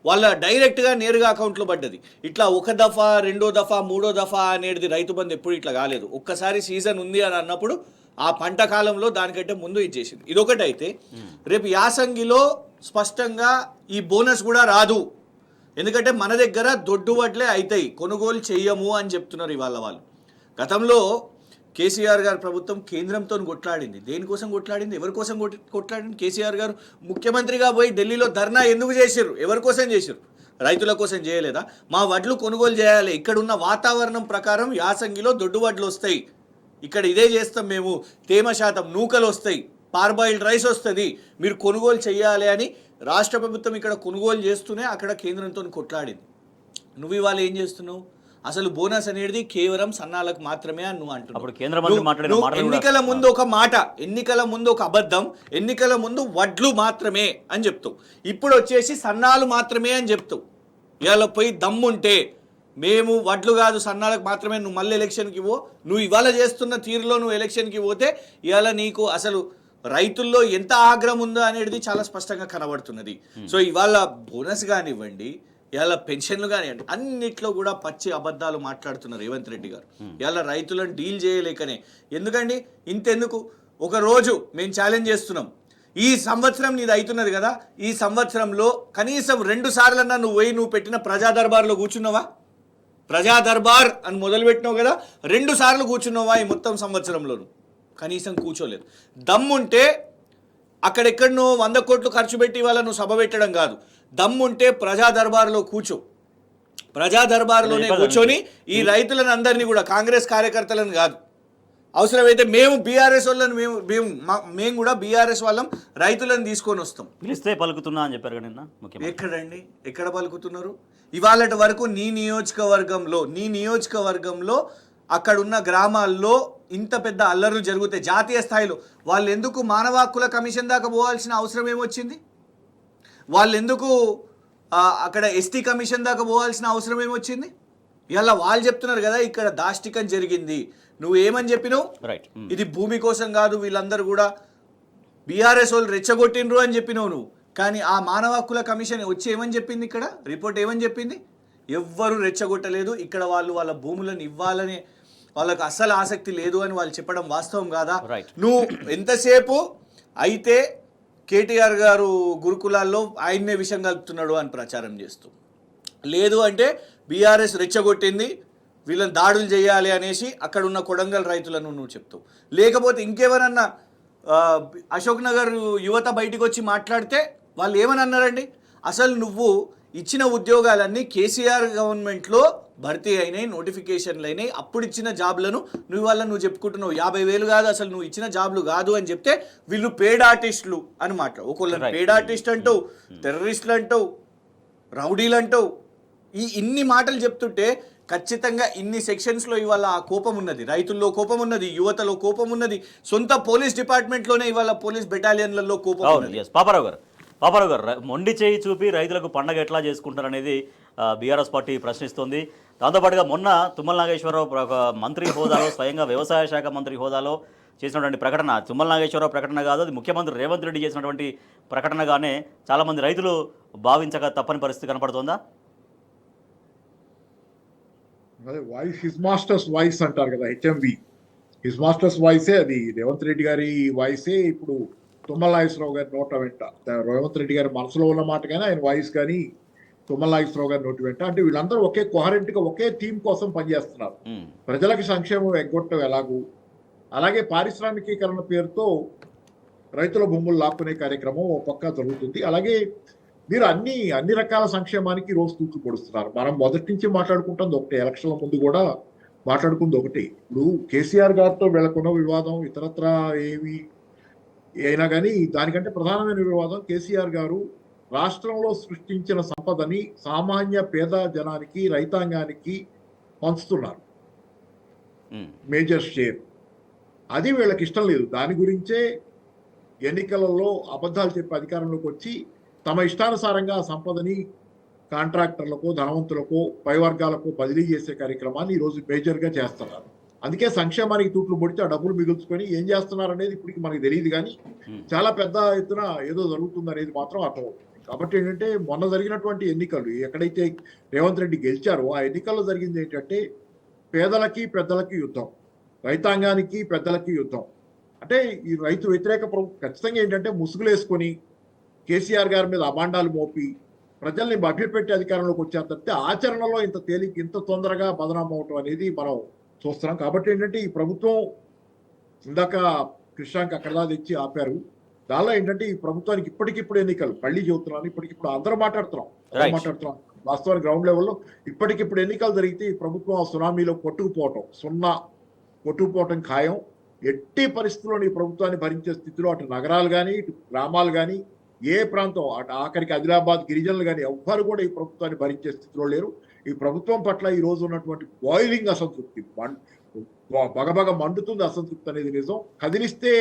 [SPEAKER 2] వాళ్ళ డైరెక్ట్గా నేరుగా అకౌంట్లో పడ్డది. ఇట్లా ఒక దఫా, 2వ దఫా, 3వ దఫా అనేది రైతు బంధు ఎప్పుడు ఇట్లా కాలేదు. ఒక్కసారి సీజన్ ఉంది అని అన్నప్పుడు ఆ పంట కాలంలో దానికంటే ముందు ఇచ్చేసింది. ఇదొకటి అయితే రేపు యాసంగిలో స్పష్టంగా ఈ బోనస్ కూడా రాదు. ఎందుకంటే మన దగ్గర దొడ్డు వడ్లే అవుతాయి, కొనుగోలు చెయ్యము అని చెప్తున్నారు ఇవాళ వాళ్ళు. గతంలో కేసీఆర్ గారు ప్రభుత్వం కేంద్రంతో కొట్లాడింది. దేనికోసం కొట్లాడింది? ఎవరి కోసం కొట్లాడింది? కేసీఆర్ గారు ముఖ్యమంత్రిగా పోయి ఢిల్లీలో ధర్నా ఎందుకు చేశారు? ఎవరి కోసం చేశారు? రైతుల కోసం చేయలేదా? మా వడ్లు కొనుగోలు చేయాలి, ఇక్కడున్న వాతావరణం ప్రకారం యాసంగిలో దొడ్డు వడ్లు వస్తాయి, ఇక్కడ ఇదే చేస్తాం మేము, తేమ శాతం నూకలు వస్తాయి, పార్బాయిల్డ్ రైస్ వస్తుంది, మీరు కొనుగోలు చేయాలి అని రాష్ట్ర ప్రభుత్వం ఇక్కడ కొనుగోలు చేస్తూనే అక్కడ కేంద్రంతో కొట్లాడింది. నువ్వు ఇవాళ ఏం చేస్తున్నావు? అసలు బోనస్ అనేది కేవలం సన్నాలకు మాత్రమే అని నువ్వు అంటున్నావు.
[SPEAKER 1] అప్పుడు కేంద్ర మంత్రి మాట్లాడిన
[SPEAKER 2] నువ్వు
[SPEAKER 1] మాటలు కూడా-
[SPEAKER 2] ఎన్నికల ముందు ఒక మాట, ఎన్నికల ముందు ఒక అబద్ధం, ఎన్నికల ముందు వడ్లు మాత్రమే అని చెప్తావు, ఇప్పుడు వచ్చేసి సన్నాలు మాత్రమే అని చెప్తావు. ఇవాళ పోయి దమ్ముంటే మేము వడ్లు కాదు సన్నాలకు మాత్రమే, నువ్వు మళ్ళీ ఎలక్షన్కి పో. నువ్వు ఇవాళ చేస్తున్న తీరులో నువ్వు ఎలక్షన్కి పోతే ఇవాళ నీకు అసలు రైతుల్లో ఎంత ఆగ్రహం ఉందో అనేది చాలా స్పష్టంగా కనబడుతున్నది. సో ఇవాళ బోనస్ కానివ్వండి, ఇవాళ పెన్షన్లు కానివ్వండి, అన్నిట్లో కూడా పచ్చి అబద్ధాలు మాట్లాడుతున్నారు రేవంత్ రెడ్డి గారు. ఇవాళ రైతులను డీల్ చేయలేకనే. ఎందుకండి ఇంతెందుకు, ఒక రోజు మేము ఛాలెంజ్ చేస్తున్నాం, ఈ సంవత్సరం నీది అవుతున్నది కదా, ఈ సంవత్సరంలో కనీసం 2 సార్లన్నా నువ్వు పెట్టిన ప్రజా దర్బార్లో కూర్చున్నావా? ప్రజా దర్బార్ అని మొదలుపెట్టినావు కదా, 2 సార్లు కూర్చున్నావా ఈ మొత్తం సంవత్సరంలోను? కనీసం కూర్చోలేదు. దమ్ముంటే అక్కడెక్కడనో 100 కోట్లు ఖర్చు పెట్టి వాళ్ళ నువ్వు సభ పెట్టడం కాదు, దమ్ముంటే ప్రజా దర్బార్లో కూర్చో. ప్రజా దర్బార్లోనే కూర్చొని ఈ రైతులను అందరినీ కూడా, కాంగ్రెస్ కార్యకర్తలను కాదు, అవసరమైతే మేము బీఆర్ఎస్ వాళ్ళని మేము కూడా బీఆర్ఎస్ వాళ్ళం రైతులను తీసుకొని వస్తాం.
[SPEAKER 1] పిలిస్తే పలుకుతున్నా అని చెప్పారు కదా నిన్న ముఖ్యమంత్రి.
[SPEAKER 2] ఎక్కడండి, ఎక్కడ పలుకుతున్నారు? ఇవాళటి వరకు నీ నియోజకవర్గంలో అక్కడున్న గ్రామాల్లో ఇంత పెద్ద అల్లర్లు జరుగుతాయి జాతీయ స్థాయిలో. వాళ్ళు ఎందుకు మానవ హక్కుల కమిషన్ దాకా పోవాల్సిన అవసరం ఏమొచ్చింది? వాళ్ళు ఎందుకు అక్కడ ఎస్టీ కమిషన్ దాకా పోవాల్సిన అవసరం ఏమొచ్చింది? ఇలా వాళ్ళు చెప్తున్నారు కదా ఇక్కడ దాష్టికం జరిగింది. నువ్వు ఏమని చెప్పినావు?
[SPEAKER 1] రైట్,
[SPEAKER 2] ఇది భూమి కోసం కాదు, వీళ్ళందరూ కూడా బీఆర్ఎస్ వాళ్ళు రెచ్చగొట్టినరు అని చెప్పినావు నువ్వు. కానీ ఆ మానవ హక్కుల కమిషన్ వచ్చి ఏమని చెప్పింది? ఇక్కడ రిపోర్ట్ ఏమని చెప్పింది? ఎవ్వరూ రెచ్చగొట్టలేదు, ఇక్కడ వాళ్ళ భూములను ఇవ్వాలని వాళ్ళకు అస్సలు ఆసక్తి లేదు అని వాళ్ళు చెప్పడం వాస్తవం కాదా? నువ్వు ఎంతసేపు అయితే కేటీఆర్ గారు గురుకులాల్లో ఆయన్నే విషయం కలుపుతున్నాడు అని ప్రచారం చేస్తూ, లేదు అంటే బీఆర్ఎస్ రెచ్చగొట్టింది వీళ్ళని దాడులు చేయాలి అనేసి అక్కడ ఉన్న కొడంగల్ రైతులను నువ్వు చెప్తావు. లేకపోతే ఇంకెవరన్నా అశోక్ నగర్ యువత బయటికి వచ్చి మాట్లాడితే వాళ్ళు ఏమని అన్నారండి? అసలు నువ్వు ఇచ్చిన ఉద్యోగాలన్నీ కేసీఆర్ గవర్నమెంట్లో భర్తీ అయినాయి, నోటిఫికేషన్లు అయినాయి, అప్పుడు ఇచ్చిన జాబ్లను నువ్వు చెప్పుకుంటున్నావు 50,000 కాదు అసలు నువ్వు ఇచ్చిన జాబ్లు కాదు అని చెప్తే వీళ్ళు పేడ్ ఆర్టిస్టులు అని మాట్లాడు. ఒకళ్ళని పేడ్ ఆర్టిస్ట్ అంటావు, టెర్రరిస్టులు అంటావు, రౌడీలు అంటావు. ఇన్ని మాటలు చెప్తుంటే ఖచ్చితంగా ఇన్ని సెక్షన్స్లో ఇవాళ ఆ కోపం ఉన్నది, రైతుల్లో కోపం ఉన్నది, యువతలో కోపం ఉన్నది, సొంత పోలీస్ డిపార్ట్మెంట్లోనే ఇవాళ పోలీస్ బెటాలియన్లలో కోపం ఉన్నది.
[SPEAKER 1] పాపారావు గారు మొండి చేయి చూపి రైతులకు పండగ ఎట్లా చేసుకుంటారు అనేది బీఆర్ఎస్ పార్టీ ప్రశ్నిస్తోంది. దాంతోపాటుగా మొన్న తుమ్మల నాగేశ్వరరావు ఒక మంత్రి హోదాలో, స్వయంగా వ్యవసాయ శాఖ మంత్రి హోదాలో చేసినటువంటి ప్రకటన, తుమ్మల నాగేశ్వరరావు ప్రకటన కాదు, అది ముఖ్యమంత్రి రేవంత్ రెడ్డి చేసినటువంటి ప్రకటనగానే చాలామంది రైతులు భావించక తప్పని పరిస్థితి కనపడుతోందా?
[SPEAKER 3] అదే వాయిస్, హిజ్ మాస్టర్స్ వాయిస్ అంటారు కదా, హెచ్ఎంవి, హిజ్ మాస్టర్స్ వాయిసే అది. రేవంత్ రెడ్డి గారి వాయిసే ఇప్పుడు తుమ్మల నాగేశ్వరరావు గారి నోట వెంట. రేవంత్ రెడ్డి గారి మనసులో ఉన్న మాట కానీ ఆయన వాయిస్ కానీ తుమ్మల నాగేశ్వరరావు గారి నోటి వెంట. అంటే వీళ్ళందరూ ఒకే కోహరెంట్గా ఒకే థీమ్ కోసం పనిచేస్తున్నారు. ప్రజలకు సంక్షేమం ఎగ్గొట్టడం ఎలాగూ, అలాగే పారిశ్రామికీకరణ పేరుతో రైతుల భూములు లాక్కునే కార్యక్రమం ఒక పక్క జరుగుతుంది. అలాగే మీరు అన్ని రకాల సంక్షేమానికి రోజు తూట్లు పొడుస్తున్నారు. మనం మొదటి నుంచి మాట్లాడుకుంటుంది ఒకటే, ఎలక్షన్ల ముందు కూడా మాట్లాడుకుంది ఒకటి. ఇప్పుడు కేసీఆర్ గారితో వెళ్లకున్న వివాదం ఇతరత్ర ఏమి అయినా కానీ దానికంటే ప్రధానమైన వివాదం కేసీఆర్ గారు రాష్ట్రంలో సృష్టించిన సంపదని సామాన్య పేద జనానికి, రైతాంగానికి పంచుతున్నారు మేజర్ షేర్. అది వీళ్ళకి ఇష్టం లేదు. దాని గురించే ఎన్నికలలో అబద్ధాలు చెప్పి అధికారంలోకి వచ్చి తమ ఇష్టానుసారంగా ఆ సంపదని కాంట్రాక్టర్లకు, ధనవంతులకు, పై వర్గాలకు బదిలీ చేసే కార్యక్రమాన్ని ఈరోజు మేజర్గా చేస్తున్నారు. అందుకే సంక్షేమానికి తూట్లు పొడిచి ఆ డబ్బులు మిగుల్చుకొని ఏం చేస్తున్నారు అనేది ఇప్పటికి మనకు తెలియదు, కానీ చాలా పెద్ద ఎత్తున ఏదో జరుగుతుంది అనేది మాత్రం అర్థమవుతుంది. కాబట్టి ఏంటంటే మొన్న జరిగినటువంటి ఎన్నికలు ఎక్కడైతే రేవంత్ రెడ్డి గెలిచారో ఆ ఎన్నికల్లో జరిగింది ఏంటంటే పేదలకి పెద్దలకి యుద్ధం, రైతాంగానికి పెద్దలకి యుద్ధం. అంటే ఈ రైతు వ్యతిరేక ప్రభుత్వం ఖచ్చితంగా ఏంటంటే ముసుగులేసుకొని కేసీఆర్ గారి మీద అబాండాలు మోపి ప్రజల్ని మభ్యపెట్టి అధికారంలోకి వచ్చారు తప్పితే ఆచరణలో ఇంత తొందరగా బదనామం అవటం అనేది మనం చూస్తున్నాం. కాబట్టి ఏంటంటే ఈ ప్రభుత్వం ఇందాక కృష్ణాంక్ అక్కడ తెచ్చి ఆపారు. దానిలో ఏంటంటే ఈ ప్రభుత్వానికి ఇప్పటికిప్పుడు ఎన్నికలు, మళ్ళీ చెబుతున్నాను, ఇప్పటికిప్పుడు అందరూ మాట్లాడుతున్నాం. వాస్తవానికి గ్రౌండ్ లెవెల్లో ఇప్పటికిప్పుడు ఎన్నికలు జరిగితే ఈ ప్రభుత్వం ఆ సునామీలో కొట్టుకుపోవటం ఖాయం. ఎట్టి పరిస్థితుల్లో ఈ ప్రభుత్వాన్ని భరించే స్థితిలో అటు నగరాలు కానీ, ఇటు గ్రామాలు కానీ, ఏ ప్రాంతం అటు ఆఖరికి ఆదిలాబాద్ గిరిజనులు కానీ ఎవ్వరు కూడా ఈ ప్రభుత్వాన్ని భరించే స్థితిలో లేరు. ఈ ప్రభుత్వం పట్ల ఈ రోజు ఉన్నటువంటి బాయిలింగ్ అసంతృప్తి, బగబగ మండుతుంది అసంతృప్తి అనేది నిజం. కదిలిస్తే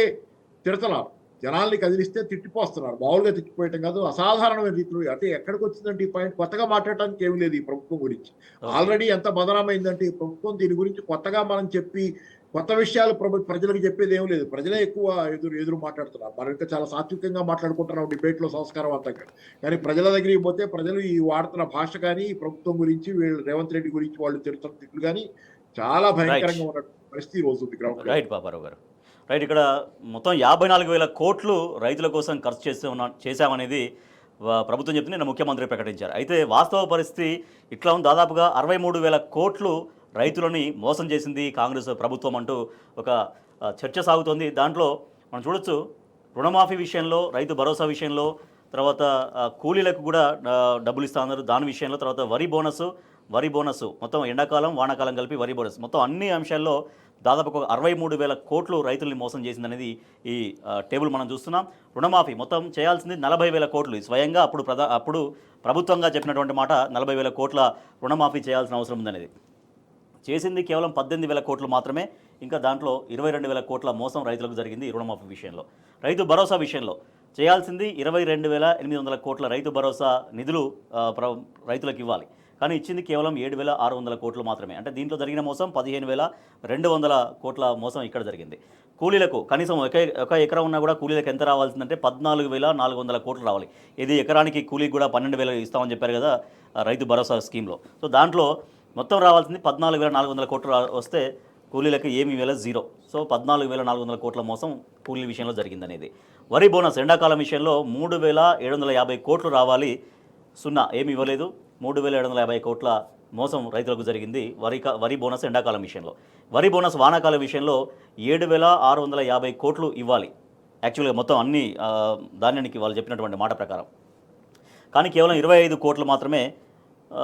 [SPEAKER 3] తిడతన్నారు, జనాల్ని కదిలిస్తే తిట్టిపోస్తున్నారు. మామూలుగా తిట్టిపోయటం కాదు, అసాధారణమైన రీతిలో. అంటే ఎక్కడికి వచ్చిందంటే ఈ పాయింట్, కొత్తగా మాట్లాడటానికి ఏమీ లేదు ఈ ప్రభుత్వం గురించి. ఆల్రెడీ ఎంత బదనామైందంటే ఈ ప్రభుత్వం, దీని గురించి కొత్తగా మనం చెప్పి కొత్త విషయాలు ప్రజలకు చెప్పేది ఏం లేదు. ప్రజలే ఎక్కువ ఎదురు మాట్లాడుతున్నారు. మనం ఇంకా చాలా సాత్వికంగా మాట్లాడుకుంటున్నాం డిబేట్లో సంస్కారవంతంగా. కానీ ప్రజల దగ్గరికి పోతే ప్రజలు ఈ వాడుతున్న భాష కానీ, ఈ ప్రభుత్వం గురించి, వీళ్ళు రేవంత్ రెడ్డి గురించి వాళ్ళు తిడుతున్న తిట్లు కానీ చాలా భయంకరంగా ఉన్న పరిస్థితి ఈ రోజు ఉంది గ్రౌండ్.
[SPEAKER 1] రైట్ పాపారావు గారు, రైట్. ఇక్కడ మొత్తం 54,000 కోట్లు రైతుల కోసం ఖర్చు చేశామనేది ప్రభుత్వం చెప్తుంది, నిన్న ముఖ్యమంత్రి ప్రకటించారు. అయితే వాస్తవ పరిస్థితి ఇట్లా ఉంది. దాదాపుగా 63,000 కోట్లు రైతులని మోసం చేసింది కాంగ్రెస్ ప్రభుత్వం అంటూ ఒక చర్చ సాగుతోంది. దాంట్లో మనం చూడొచ్చు, రుణమాఫీ విషయంలో, రైతు భరోసా విషయంలో, తర్వాత కూలీలకు కూడా డబ్బులు ఇస్తా ఉన్నారు దాని విషయంలో, తర్వాత వరి బోనస్ మొత్తం ఎండాకాలం వానాకాలం కలిపి వరి బోనస్, మొత్తం అన్ని అంశాల్లో దాదాపు 63,000 కోట్లు రైతుల్ని మోసం చేసిందనేది ఈ టేబుల్ మనం చూస్తున్నాం. రుణమాఫీ మొత్తం చేయాల్సింది 40,000 కోట్లు. స్వయంగా అప్పుడు ప్రభుత్వంగా చెప్పినటువంటి మాట 40,000 కోట్ల రుణమాఫీ చేయాల్సిన అవసరం ఉందనేది. చేసింది కేవలం 18,000 కోట్లు మాత్రమే. ఇంకా దాంట్లో 22,000 కోట్ల మోసం రైతులకు జరిగింది ఈ రుణమాఫీ విషయంలో. రైతు భరోసా విషయంలో చేయాల్సింది 22,800 కోట్ల రైతు భరోసా నిధులు రైతులకు ఇవ్వాలి. కానీ ఇచ్చింది కేవలం 7,600 కోట్లు మాత్రమే. అంటే దీంట్లో జరిగిన మోసం 15,200 కోట్ల మోసం ఇక్కడ జరిగింది. కూలీలకు కనీసం ఒక ఎకరం ఉన్నా కూడా కూలీలకు ఎంత రావాల్సిందంటే 14,400 కోట్లు రావాలి. ఇది ఎకరానికి కూలీకి కూడా 12,000 ఇస్తామని చెప్పారు కదా రైతు భరోసా స్కీమ్లో. సో దాంట్లో మొత్తం రావాల్సింది 14,400 కోట్లు వస్తే కూలీలకు ఏమి ఇవ్వలేదు, జీరో. సో 14,400 కోట్ల మోసం కూలీ విషయంలో జరిగిందనేది. వరి బోనస్ ఎండాకాలం విషయంలో 3,750 కోట్లు రావాలి, సున్నా, ఏమి ఇవ్వలేదు. 3,750 కోట్ల మోసం రైతులకు జరిగింది వరి బోనస్ ఎండాకాలం విషయంలో. వరి బోనస్ వానాకాలం విషయంలో 7,650 కోట్లు ఇవ్వాలి యాక్చువల్గా మొత్తం అన్ని ధాన్యానికి వాళ్ళు చెప్పినటువంటి మాట ప్రకారం. కానీ కేవలం 25 కోట్లు మాత్రమే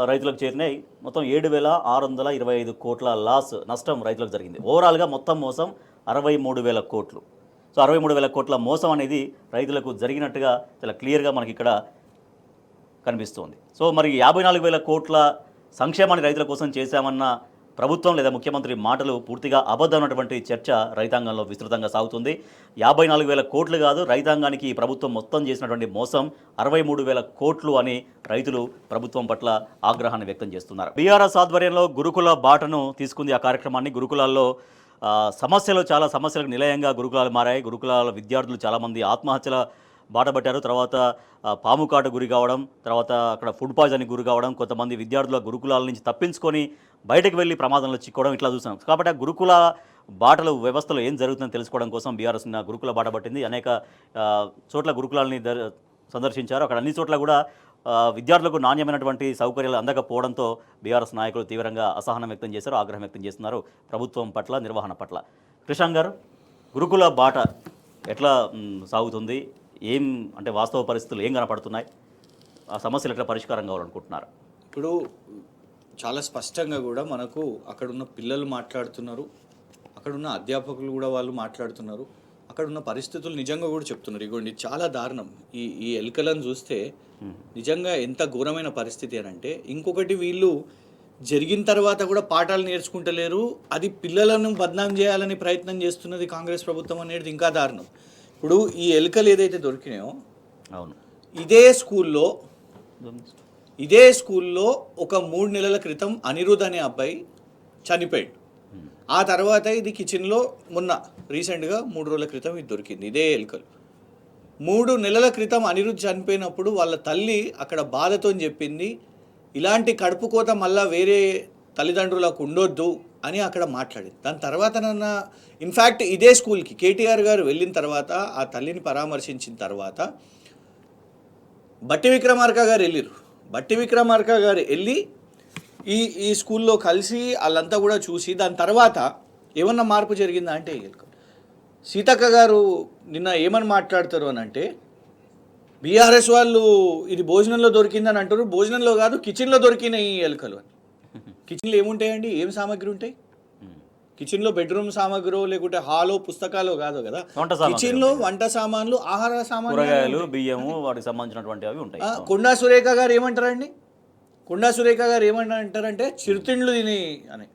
[SPEAKER 1] రైతులకు చేరినాయి. మొత్తం 7,625 కోట్ల నష్టం రైతులకు జరిగింది. ఓవరాల్గా మొత్తం మోసం 63,000 కోట్లు. సో 63,000 కోట్ల మోసం అనేది రైతులకు జరిగినట్టుగా చాలా క్లియర్గా మనకి ఇక్కడ కనిపిస్తోంది. సో మరి 54,000 కోట్ల సంక్షేమాన్ని రైతుల కోసం చేశామన్న ప్రభుత్వం లేదా ముఖ్యమంత్రి మాటలు పూర్తిగా అబద్ధమైనటువంటి చర్చ రైతాంగంలో విస్తృతంగా సాగుతుంది. 54,000 కోట్లు కాదు, రైతాంగానికి ఈ ప్రభుత్వం మొత్తం చేసినటువంటి మోసం 63,000 కోట్లు అని రైతులు ప్రభుత్వం పట్ల ఆగ్రహాన్ని వ్యక్తం చేస్తున్నారు. బీఆర్ఎస్ ఆధ్వర్యంలో గురుకుల బాటను తీసుకుంది ఆ కార్యక్రమాన్ని. గురుకులాల్లో చాలా సమస్యలకు నిలయంగా గురుకులాలు మారాయి. గురుకులాల విద్యార్థులు చాలామంది ఆత్మహత్యల బాటపట్టారు. తర్వాత పాము కాటు గురి కావడం, తర్వాత అక్కడ ఫుడ్ పాయిజన్కి గురి కావడం, కొంతమంది విద్యార్థుల గురుకులాల నుంచి తప్పించుకొని బయటకు వెళ్ళి ప్రమాదంలో చిక్కోవడం, ఇట్లా చూసాం. కాబట్టి ఆ గురుకుల బాటలు వ్యవస్థలో ఏం జరుగుతుందని తెలుసుకోవడం కోసం బీఆర్ఎస్ గురుకుల బాట పట్టింది. అనేక చోట్ల గురుకులాలని సందర్శించారు. అక్కడ అన్ని చోట్ల కూడా విద్యార్థులకు నాణ్యమైనటువంటి సౌకర్యాలు అందకపోవడంతో బీఆర్ఎస్ నాయకులు తీవ్రంగా అసహనం వ్యక్తం చేశారు, ఆగ్రహం వ్యక్తం చేస్తున్నారు ప్రభుత్వం పట్ల, నిర్వహణ పట్ల. కృష్ణ గారు, గురుకుల బాట ఎట్లా సాగుతుంది, ఏం అంటే వాస్తవ పరిస్థితులు ఏం కనపడుతున్నాయి, ఆ సమస్యలు ఎట్లా పరిష్కారం కావాలనుకుంటున్నారు?
[SPEAKER 2] ఇప్పుడు చాలా స్పష్టంగా కూడా మనకు అక్కడున్న పిల్లలు మాట్లాడుతున్నారు, అక్కడున్న అధ్యాపకులు కూడా వాళ్ళు మాట్లాడుతున్నారు, అక్కడున్న పరిస్థితులు నిజంగా కూడా చెప్తున్నారు. ఇగోండి చాలా దారుణం. ఈ ఎలుకలను చూస్తే నిజంగా ఎంత ఘోరమైన పరిస్థితి అని అంటే, ఇంకొకటి వీళ్ళు జరిగిన తర్వాత కూడా పాఠాలు నేర్చుకుంటలేరు, అది పిల్లలను బద్నాం చేయాలని ప్రయత్నం చేస్తున్నది కాంగ్రెస్ ప్రభుత్వం అనేది ఇంకా దారుణం. ఇప్పుడు ఈ ఎలుకలు ఏదైతే దొరికినాయో,
[SPEAKER 1] అవును,
[SPEAKER 2] ఇదే స్కూల్లో ఒక 3 నెలల క్రితం అనిరుద్ అనే అబ్బాయి చనిపోయాడు. ఆ తర్వాత ఇది కిచెన్లో మొన్న రీసెంట్గా 3 రోజుల క్రితం ఇది దొరికింది, ఇదే ఎలుకలు. 3 నెలల క్రితం అనిరుద్ చనిపోయినప్పుడు వాళ్ళ తల్లి అక్కడ బాధతో చెప్పింది, ఇలాంటి కడుపు కోత మళ్ళీ వేరే తల్లిదండ్రులకు ఉండొద్దు అని అక్కడ మాట్లాడింది. దాని తర్వాత ఇన్ఫ్యాక్ట్ ఇదే స్కూల్కి కేటీఆర్ గారు వెళ్ళిన తర్వాత ఆ తల్లిని పరామర్శించిన తర్వాత బట్టి విక్రమార్క గారు వెళ్ళారు. బట్టి విక్రమార్క గారు వెళ్ళి ఈ స్కూల్లో కలిసి వాళ్ళంతా కూడా చూసి దాని తర్వాత ఏమన్నా మార్పు జరిగిందా అంటే, సీతక్క గారు నిన్న ఏమని మాట్లాడతారు అని అంటే, బీఆర్ఎస్ వాళ్ళు ఇది భోజనంలో దొరికిందని అంటారు, భోజనంలో కాదు కిచెన్లో దొరికినాయి ఈ ఎలుకలు అని. కిచెన్లో ఏముంటాయండి, ఏం సామాగ్రి ఉంటాయి కిచెన్లో? బెడ్రూమ్ సామాగ్రి లేకుంటే హాలో పుస్తకాలు కాదు కదా, కిచెన్లో వంట సామాన్లు, ఆహార సామాన్లు,
[SPEAKER 1] కూరగాయలు, బియ్యము, వాటికి సంబంధించినటువంటి అవి ఉంటాయి.
[SPEAKER 2] కొండా సురేఖ గారు ఏమంటారండి, కొండా సురేఖ గారు ఏమన్నా అంటారంటే చిరుతిండ్లు తిని అని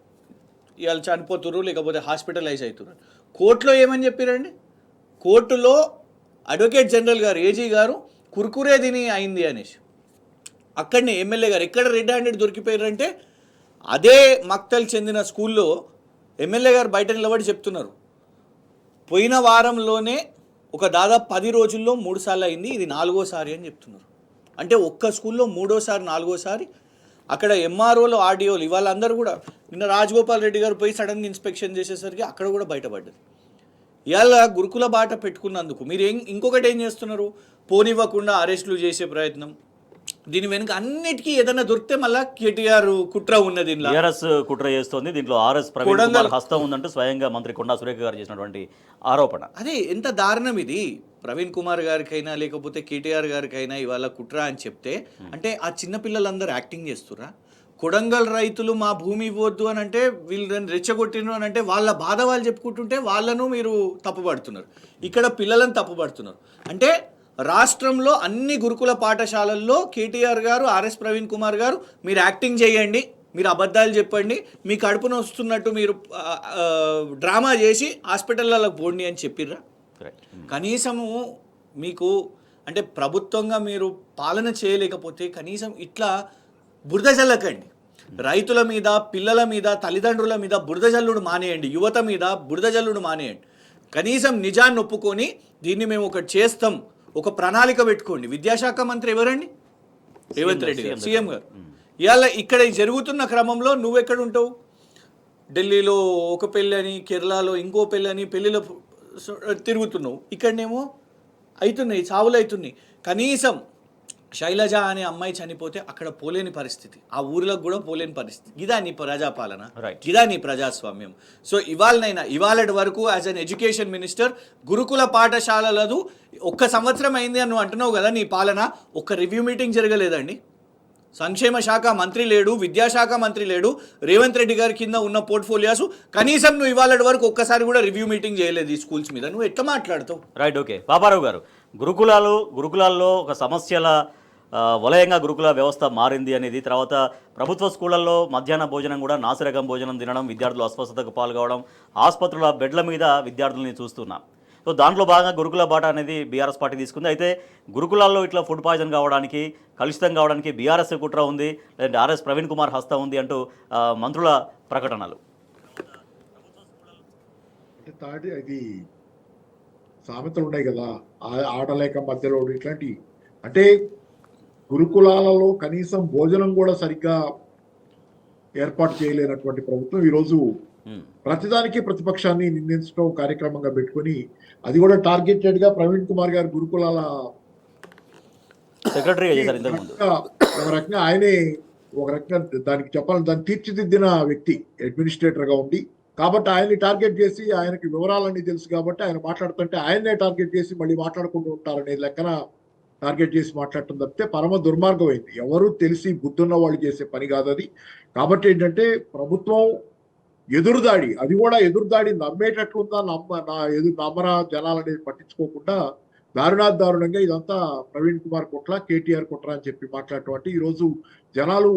[SPEAKER 2] ఇవాళ చనిపోతున్నారు లేకపోతే హాస్పిటలైజ్ అవుతున్నారు. కోర్టులో ఏమని చెప్పారండి? కోర్టులో అడ్వకేట్ జనరల్ గారు ఏజీ గారు కుర్కురే తిని అయింది అనేసి. అక్కడనే ఎమ్మెల్యే గారు ఎక్కడ రెడ్ హ్యాండెడ్ దొరికిపోయారంటే అదే మక్తల్ చెందిన స్కూల్లో ఎమ్మెల్యే గారు బయట నిలబడి చెప్తున్నారు, పోయిన వారంలోనే ఒక దాదాపు 10 రోజుల్లో 3 సార్లు అయింది, ఇది 4వసారి అని చెప్తున్నారు. అంటే ఒక్క స్కూల్లో 3వసారి 4వసారి. అక్కడ ఎంఆర్ఓలు ఆర్డీఓలు ఇవాళ అందరూ కూడా నిన్న రాజగోపాల్ రెడ్డి గారు పోయి సడన్గా ఇన్స్పెక్షన్ చేసేసరికి అక్కడ కూడా బయటపడ్డది. ఇవాళ గురుకుల బాట పెట్టుకున్నందుకు మీరు ఇంకొకటి ఏం చేస్తున్నారు? పోనివ్వకుండా అరెస్టులు చేసే ప్రయత్నం. దీని వెనుక అన్నిటికీ ఏదైనా దొరికితే మళ్ళీ కేటీఆర్ కుట్ర ఉన్నది.
[SPEAKER 1] టీఆర్ఎస్ కుట్ర చేస్తోంది, దీంట్లో ఆర్ఎస్ ప్రవీణ్ కుమార్ హస్తం ఉందంటూ స్వయంగా మంత్రి కొండా సురేఖ గారు చేసినటువంటి ఆరోపణ.
[SPEAKER 2] అదే ఎంత దారుణం ఇది. ప్రవీణ్ కుమార్ గారికైనా లేకపోతే కేటీఆర్ గారికైనా ఇవాళ కుట్ర అని చెప్తే అంటే ఆ చిన్నపిల్లలందరూ యాక్టింగ్ చేస్తురా? కొడంగల్ రైతులు మా భూమి ఇవ్వద్దు అని అంటే వీళ్ళని రెచ్చగొట్టిన అని అంటే వాళ్ళ బాధ వాళ్ళు చెప్పుకుంటుంటే వాళ్ళను మీరు తప్పుపడుతున్నారు, ఇక్కడ పిల్లలను తప్పుపడుతున్నారు. అంటే రాష్ట్రంలో అన్ని గురుకుల పాఠశాలల్లో కేటీఆర్ గారు ఆర్ఎస్ ప్రవీణ్ కుమార్ గారు మీరు యాక్టింగ్ చేయండి, మీరు అబద్ధాలు చెప్పండి, మీ కడుపున వస్తున్నట్టు మీరు డ్రామా చేసి హాస్పిటల్లో పోండి అని చెప్పిర్రా? కనీసము మీకు అంటే ప్రభుత్వంగా మీరు పాలన చేయలేకపోతే కనీసం ఇట్లా బురద జల్లకండి. రైతుల మీద, పిల్లల మీద, తల్లిదండ్రుల మీద బురద జల్లుడు మానేయండి, యువత మీద బురద జల్లుడు మానేయండి. కనీసం నిజాన్ని ఒప్పుకొని దీన్ని మేము ఒకటి చేస్తాం, ఒక ప్రణాళిక పెట్టుకోండి. విద్యాశాఖ మంత్రి ఎవరండి? రేవంత్ రెడ్డి గారు, సీఎం గారు. ఇవాళ ఇక్కడ జరుగుతున్న క్రమంలో నువ్వెక్కడ ఉంటావు? ఢిల్లీలో ఒక పెళ్ళి అని, కేరళలో ఇంకో పెళ్ళి అని పెళ్ళిలో తిరుగుతున్నావు. ఇక్కడనేమో అవుతున్నాయి, చావులు అవుతున్నాయి. కనీసం శైలజ అనే అమ్మాయి చనిపోతే అక్కడ పోలేని పరిస్థితి, ఆ ఊర్లకు కూడా పోలేని పరిస్థితి. ఇదా నీ ప్రజాపాలన? ఇదా నీ ప్రజాస్వామ్యం? సో ఇవాళటి వరకు యాజ్ అన్ ఎడ్యుకేషన్ మినిస్టర్ గురుకుల పాఠశాలలదు 1 సంవత్సరం అయింది అని నువ్వు అంటున్నావు కదా, నీ పాలన ఒక్క రివ్యూ మీటింగ్ జరగలేదండి. సంక్షేమ శాఖ మంత్రి లేడు, విద్యాశాఖ మంత్రి లేడు, రేవంత్ రెడ్డి గారి కింద ఉన్న పోర్ట్ఫోలియోస్ కనీసం నువ్వు ఇవాళటి వరకు ఒక్కసారి కూడా రివ్యూ మీటింగ్ చేయలేదు ఈ స్కూల్స్ మీద. నువ్వు ఎట్లా మాట్లాడతావు?
[SPEAKER 1] Right, okay. పాపారావు గారు, గురుకులాల్లో ఒక సమస్యల వలయంగా గురుకుల వ్యవస్థ మారింది అనేది, తర్వాత ప్రభుత్వ స్కూళ్ళల్లో మధ్యాహ్న భోజనం కూడా నాసిరకం భోజనం తినడం, విద్యార్థులు అస్వస్థతకు పాల్గొనడం, ఆసుపత్రుల బెడ్ల మీద విద్యార్థులని చూస్తున్నాం. సో దాంట్లో భాగంగా గురుకుల బాట అనేది బీఆర్ఎస్ పార్టీ తీసుకుంది. అయితే గురుకులాల్లో ఇట్లా ఫుడ్ పాయిజన్ కావడానికి, కలుషితం కావడానికి బీఆర్ఎస్ కుట్ర ఉంది, లేదంటే ఆర్ఎస్ ప్రవీణ్ కుమార్ హస్తం ఉంది అంటూ మంత్రుల ప్రకటనలు.
[SPEAKER 3] అంటే అది సామెతలు ఉన్నాయి కదా, ఆడలేక మధ్యలో ఇట్లాంటి. అంటే గురుకులాలలో కనీసం భోజనం కూడా సరిగ్గా ఏర్పాటు చేయలేనటువంటి ప్రభుత్వం ఈరోజు ప్రతిదానికి ప్రతిపక్షాన్ని నిందించడం కార్యక్రమంగా పెట్టుకొని, అది కూడా టార్గెటెడ్ గా ప్రవీణ్ కుమార్ గారు గురుకులాల
[SPEAKER 1] సెక్రటరీగా చేశారు ఇంతకుముందు.
[SPEAKER 3] ఒక రకంగా ఆయనే ఒక రకంగా దానికి చెప్పాలని దాన్ని తీర్చిదిద్దిన వ్యక్తి అడ్మినిస్ట్రేటర్ గా ఉండి, కాబట్టి ఆయన్ని టార్గెట్ చేసి ఆయనకి వివరాలన్నీ తెలుసు కాబట్టి ఆయన మాట్లాడుతుంటే ఆయన్నే టార్గెట్ చేసి మళ్ళీ మాట్లాడుకుంటూ ఉంటారనే లెక్కన టార్గెట్ చేసి మాట్లాడటం తప్పితే పరమ దుర్మార్గం అయింది. ఎవరు తెలిసి బుద్ధున్న వాళ్ళు చేసే పని కాదు అది. కాబట్టి ఏంటంటే ప్రభుత్వం ఎదురుదాడి, అది కూడా ఎదురుదాడి నమ్మేటట్లుందా నమ్మరా జనాలు అనేది పట్టించుకోకుండా దారుణంగా ఇదంతా ప్రవీణ్ కుమార్ కుట్ర, కేటీఆర్ కుట్ర అని చెప్పి మాట్లాడటం ఈరోజు జనాలు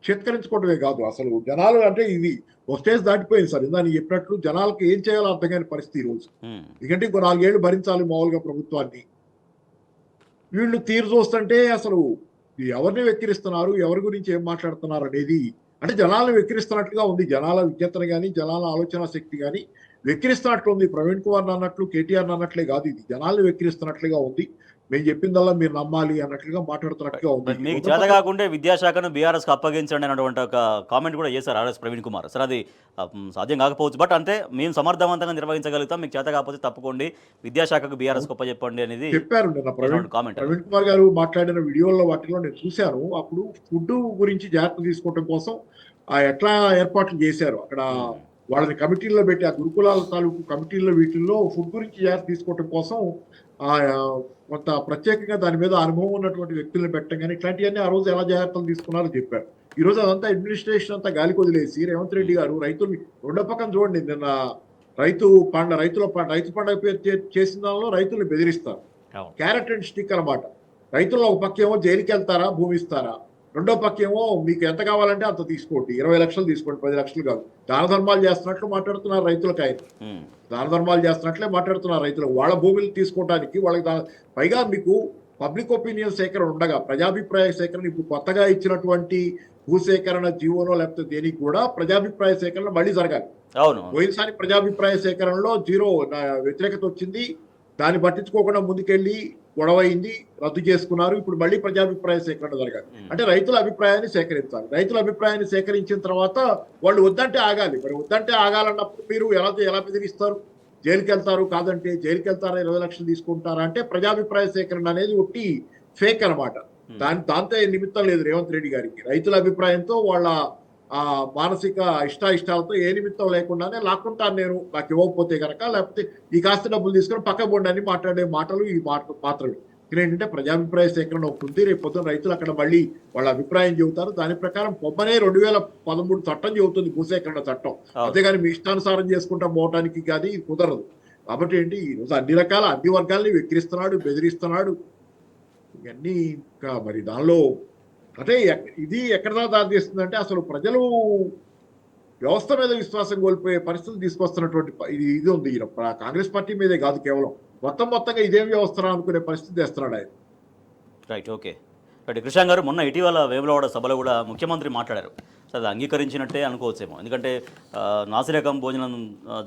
[SPEAKER 3] చేత్కరించుకోవడమే కాదు, అసలు జనాలు అంటే ఇది ఒక స్టేజ్ దాటిపోయింది సార్. ఇందా నేను చెప్పినట్లు జనాలకు ఏం చేయాలో అర్థం కాని పరిస్థితి ఈరోజు. ఎందుకంటే ఇంకో 4 ఏళ్ళు భరించాలి మామూలుగా ప్రభుత్వాన్ని. వీళ్ళు తీరు చూస్తుంటే అసలు ఎవరిని వెక్కిరిస్తున్నారు, ఎవరి గురించి ఏం మాట్లాడుతున్నారు అనేది, అంటే జనాలను వెక్కిరిస్తున్నట్లుగా ఉంది. జనాల విజ్ఞతను కానీ జనాల ఆలోచన శక్తి కానీ వెక్కిరిస్తున్నట్లు ఉంది. ప్రవీణ్ కుమార్ అన్నట్లు, కేటీఆర్ అన్నట్లే కాదు, ఇది జనాలను వెక్కిరిస్తున్నట్లుగా ఉంది. మేము చెప్పిందల్లా మీరు నమ్మాలి అన్నట్లుగా మాట్లాడుతున్నట్టుగా ఉంది.
[SPEAKER 1] మీకు చేత కాకుండా విద్యాశాఖను బీఆర్ఎస్కి అప్పగించండి అన్నటువంటి ఒక కామెంట్ కూడా చేశారు ఆర్ఎస్ ప్రవీణ్ కుమార్. సరే, అది సాధ్యం కాకపోవచ్చు, బట్ అంటే మేము సమర్థవంతంగా నిర్వహించగలుగుతాం, మీకు చేత కాకపోతే తప్పుకోండి, విద్యాశాఖకు బీఆర్ఎస్ గొప్ప చెప్పండి అనేది
[SPEAKER 3] చెప్పారు. నిన్న ప్రవీణ్ కుమార్ గారు మాట్లాడిన వీడియోలో వాటిలో నేను చూశాను. అప్పుడు ఫుడ్ గురించి జాగ్రత్త తీసుకోవడం కోసం ఎట్లా ఏర్పాట్లు చేశారు అక్కడ వాళ్ళని కమిటీల్లో పెట్టి, ఆ గురుకులాల తాలూకు కమిటీల్లో వీటిల్లో ఫుడ్ గురించి జాగ్రత్త తీసుకోవడం కోసం కొంత ప్రత్యేకంగా దాని మీద అనుభవం ఉన్నటువంటి వ్యక్తులను పెట్టడం కానీ ఇట్లాంటివన్నీ ఆ రోజు ఎలా జాగ్రత్తలు తీసుకున్నారో చెప్పారు. ఈ రోజు అదంతా అడ్మినిస్ట్రేషన్ అంతా గాలికి వదిలేసి రేవంత్ రెడ్డి గారు రైతుల్ని రెండో పక్కన చూడండి, నిన్న రైతుల పండుగ చేసిన దానిలో రైతుల్ని బెదిరిస్తారు. క్యారెట్ అండ్ స్టిక్ అన్నమాట. రైతుల్లో ఒక పక్క ఏమో జైలుకి వెళ్తారా, భూమి ఇస్తారా, రెండో పక్కేమో మీకు ఎంత కావాలంటే అంత తీసుకోండి, 20 లక్షలు తీసుకోండి, 10 లక్షలు కాదు. దాన ధర్మాలు చేస్తున్నట్లు మాట్లాడుతున్నారు రైతులకు. ఆయన దాన ధర్మాలు చేస్తున్నట్లే మాట్లాడుతున్నారు రైతులకు. వాళ్ళ భూములు తీసుకోవడానికి వాళ్ళకి పైగా మీకు పబ్లిక్ ఒపీనియన్ సేకరణ ఉండగా, ప్రజాభిప్రాయ సేకరణ ఇప్పుడు కొత్తగా ఇచ్చినటువంటి భూసేకరణ జీవోనో లేకపోతే దేనికి కూడా ప్రజాభిప్రాయ సేకరణ మళ్ళీ జరగాలి.
[SPEAKER 1] అవును.
[SPEAKER 3] పోయినసారి ప్రజాభిప్రాయ సేకరణలో జీరో వ్యతిరేకత వచ్చింది, దాన్ని పట్టించుకోకుండా ముందుకెళ్ళి గొడవ అయింది, రద్దు చేసుకున్నారు. ఇప్పుడు మళ్ళీ ప్రజాభిప్రాయ సేకరణ జరగాలి. అంటే రైతుల అభిప్రాయాన్ని సేకరించాలి. రైతుల అభిప్రాయాన్ని సేకరించిన తర్వాత వాళ్ళు వద్దంటే ఆగాలి. మరి వద్దంటే ఆగాలన్నప్పుడు మీరు ఎలా బెదిరిస్తారు? జైలుకి వెళ్తారు, కాదంటే జైలుకి వెళ్తారా, 20 లక్షలు తీసుకుంటారా అంటే ప్రజాభిప్రాయ సేకరణ అనేది ఒట్టి ఫేక్ అనమాట. దాంతో నిమిత్తం లేదు రేవంత్ రెడ్డి గారికి. రైతుల అభిప్రాయంతో వాళ్ళ మానసిక ఇష్టాలతో ఏ నిమిత్తం లేకుండానే లాక్కుంటాను నేను, నాకు ఇవ్వకపోతే కనుక, లేకపోతే ఈ కాస్త డబ్బులు తీసుకొని పక్క బొండి అని మాట్లాడే మాటలు ఈ మాత్రమే. ఏంటంటే ప్రజాభిప్రాయ సేకరణ అవుతుంది. రేపు పొద్దున రైతులు అక్కడ మళ్ళీ వాళ్ళ అభిప్రాయం చెబుతారు. దాని ప్రకారం పొమ్మనే 2013 చట్టం చెబుతుంది, భూసేకరణ చట్టం. అంతేగాని మీ ఇష్టానుసారం చేసుకుంటా పోవటానికి కానీ ఇది కుదరదు. కాబట్టి ఏంటి, ఈరోజు అన్ని వర్గాల్ని వెక్కిరిస్తున్నాడు, బెదిరిస్తున్నాడు. ఇవన్నీ ఇంకా మరి దానిలో అంటే ఇది ఎక్కడ దారి తీస్తుందంటే అసలు ప్రజలు వ్యవస్థ మీద విశ్వాసం కోల్పోయే పరిస్థితులు తీసుకొస్తున్నటువంటి ఇది ఉంది. కాంగ్రెస్ పార్టీ మీదే కాదు, కేవలం మొత్తంగా ఇదేం వ్యవస్థ అనుకునే పరిస్థితి తెస్తున్నాడు ఆయన.
[SPEAKER 1] Right, okay. రైట్. కృష్ణ గారు, మొన్న ఇటీవల వేములవాడ సభలో కూడా ముఖ్యమంత్రి మాట్లాడారు. సో అది అంగీకరించినట్టే అనుకోవచ్చేమో. ఎందుకంటే నాసిరకం భోజనం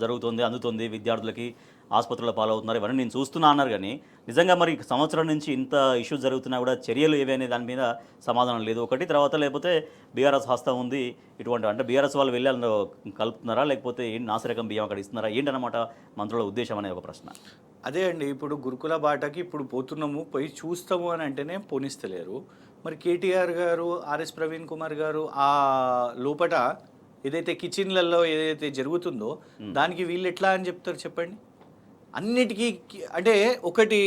[SPEAKER 1] జరుగుతుంది, అందుతుంది, విద్యార్థులకి ఆసుపత్రుల పాలవుతున్నారు, ఇవన్నీ నేను చూస్తున్నా అన్నారు. కానీ నిజంగా మరి సంవత్సరం నుంచి ఇంత ఇష్యూస్ జరుగుతున్నా కూడా చర్యలు ఏవి అనే దాని మీద సమాధానం లేదు. ఒకటి తర్వాత లేకపోతే బీఆర్ఎస్ హస్తం ఉంది ఇటువంటి, అంటే బీఆర్ఎస్ వాళ్ళు వెళ్ళి అందులో కలుపుతున్నారా, లేకపోతే ఏంటి నాసిరకం బియ్యం అక్కడ ఇస్తున్నారా, ఏంటన్నమాట మంత్రుల ఉద్దేశం అనే ఒక ప్రశ్న.
[SPEAKER 2] అదే అండి, ఇప్పుడు గురుకుల బాటకి ఇప్పుడు పోతున్నాము, పోయి చూస్తాము అని అంటేనే పోనిస్తలేరు. మరి కేటీఆర్ గారు, ఆర్ఎస్ ప్రవీణ్ కుమార్ గారు ఆ లోపట ఏదైతే కిచెన్లలో ఏదైతే జరుగుతుందో దానికి వీళ్ళు ఎట్లా అని చెప్తారు చెప్పండి? అన్నిటికీ అంటే ఒకటి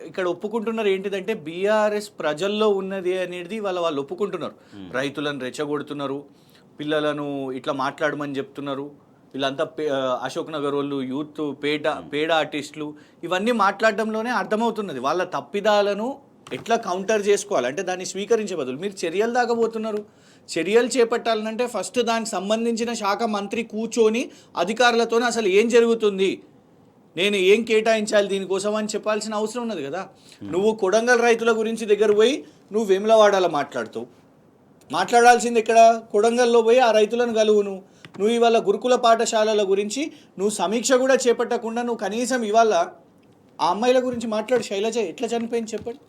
[SPEAKER 2] ఇక్కడ ఒప్పుకుంటున్నారు ఏంటిదంటే బీఆర్ఎస్ ప్రజల్లో ఉన్నది అనేది వాళ్ళు ఒప్పుకుంటున్నారు. రైతులను రెచ్చగొడుతున్నారు, పిల్లలను ఇట్లా మాట్లాడమని చెప్తున్నారు. వీళ్ళంతా అశోక్ నగర్ వాళ్ళు, యూత్, పేడ ఆర్టిస్టులు, ఇవన్నీ మాట్లాడడంలోనే అర్థమవుతున్నది వాళ్ళ తప్పిదాలను ఎట్లా కౌంటర్ చేసుకోవాలి. అంటే దాన్ని స్వీకరించే బదులు మీరు చర్యలు దాగబోతున్నారు. చర్యలు చేపట్టాలంటే ఫస్ట్ దానికి సంబంధించిన శాఖ మంత్రి కూర్చొని అధికారులతో అసలు ఏం జరుగుతుంది, నేను ఏం కేటాయించాలి దీనికోసం అని చెప్పాల్సిన అవసరం ఉన్నది కదా. నువ్వు కొడంగల్ రైతుల గురించి దగ్గర పోయి నువ్వు వేములవాడలో మాట్లాడాల్సింది ఇక్కడ కొడంగల్లో పోయి ఆ రైతులను కలువును. నువ్వు ఇవాళ గురుకుల పాఠశాలల గురించి నువ్వు సమీక్ష కూడా చేపట్టకుండా నువ్వు కనీసం ఇవాళ ఆ అమ్మాయిల గురించి మాట్లాడు. శైలజ ఎట్లా చనిపోయింది చెప్పండి.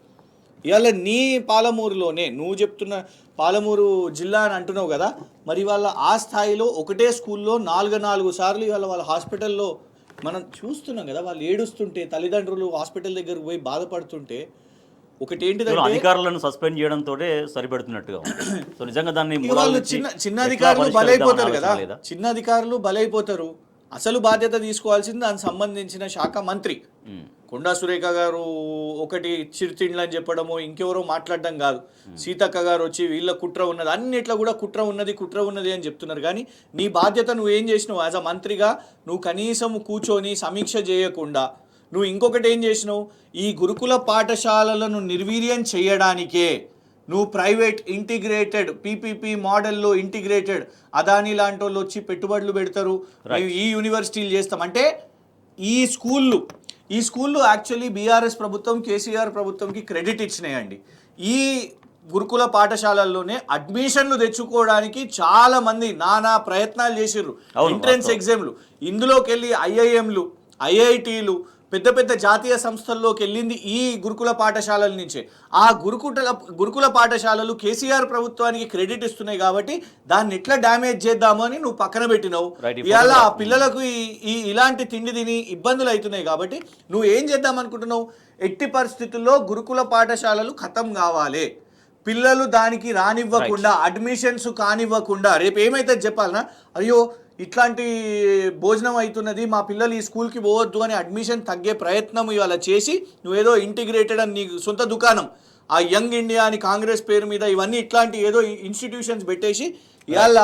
[SPEAKER 2] ఇవాళ నీ పాలమూరులోనే నువ్వు చెప్తున్న పాలమూరు జిల్లా అని అంటున్నావు కదా, మరి ఇవాళ ఆ స్థాయిలో ఒకటే స్కూల్లో 4 సార్లు ఇవాళ వాళ్ళ హాస్పిటల్లో మనం చూస్తున్నాం కదా. వాళ్ళు ఏడుస్తుంటే, తల్లిదండ్రులు హాస్పిటల్ దగ్గరకు పోయి బాధపడుతుంటే, ఒకటి ఏంటిదంటే
[SPEAKER 1] అధికారులను సస్పెండ్ చేయడంతో సరిపెడుతున్నట్టుగా. సో నిజంగా దాన్ని
[SPEAKER 2] వాళ్ళు చిన్న అధికారులు బలైపోతారు కదా, చిన్న అధికారులు బలైపోతారు. అసలు బాధ్యత తీసుకోవాల్సింది దానికి సంబంధించిన శాఖ మంత్రి కొండా సురేఖ గారు ఒకటి చిరుతిండ్లు అని చెప్పడము, ఇంకెవరో మాట్లాడడం కాదు. సీతక్క గారు వచ్చి వీళ్ళ కుట్ర ఉన్నది, అన్నిట్లో కూడా కుట్ర ఉన్నది అని చెప్తున్నారు. కానీ నీ బాధ్యత నువ్వేం చేసినావు యాజ్ అ మంత్రిగా? నువ్వు కనీసం కూర్చొని సమీక్ష చేయకుండా నువ్వు ఇంకొకటి ఏం చేసినావు, ఈ గురుకుల పాఠశాలలను నిర్వీర్యం చేయడానికే నువ్వు ప్రైవేట్ ఇంటిగ్రేటెడ్ పీపీపీ మోడల్లో ఇంటిగ్రేటెడ్ అదానీ లాంటి వాళ్ళు వచ్చి పెట్టుబడులు పెడతారు, ఈ యూనివర్సిటీలు చేస్తాం అంటే ఈ స్కూళ్ళు యాక్చువల్లీ బీఆర్ఎస్ ప్రభుత్వం, కేసీఆర్ ప్రభుత్వంకి క్రెడిట్ ఇచ్చినాయండి. ఈ గురుకుల పాఠశాలల్లోనే అడ్మిషన్లు తెచ్చుకోవడానికి చాలా మంది నానా ప్రయత్నాలు చేసిర్రు. ఎంట్రన్స్ ఎగ్జామ్లు ఇందులోకి వెళ్ళి ఐఐఎంలు, ఐఐటీలు, పెద్ద జాతీయ సంస్థల్లోకి వెళ్ళింది ఈ గురుకుల పాఠశాలల నుంచే. ఆ గురుకుల పాఠశాలలు కేసీఆర్ ప్రభుత్వానికి క్రెడిట్ ఇస్తున్నాయి కాబట్టి దాన్ని ఎట్లా డ్యామేజ్ చేద్దాము అని నువ్వు పక్కన పెట్టినావు. ఇవాళ ఆ పిల్లలకు ఇలాంటి తిండి తిని ఇబ్బందులు అవుతున్నాయి కాబట్టి నువ్వు ఏం చేద్దాం అనుకుంటున్నావు? ఎట్టి పరిస్థితుల్లో గురుకుల పాఠశాలలు ఖతం కావాలి, పిల్లలు దానికి రానివ్వకుండా, అడ్మిషన్స్ కానివ్వకుండా. రేపు ఏమైతే చెప్పాలనా, అయ్యో ఇట్లాంటి భోజనం అవుతున్నది, మా పిల్లలు ఈ స్కూల్కి పోవద్దు అని అడ్మిషన్ తగ్గే ప్రయత్నం ఇవాళ చేసి నువ్వేదో ఇంటిగ్రేటెడ్ అని నీకు సొంత దుకాణం, ఆ యంగ్ ఇండియా అని కాంగ్రెస్ పేరు మీద ఇవన్నీ ఇట్లాంటి ఏదో ఇన్స్టిట్యూషన్స్ పెట్టేసి ఇవాళ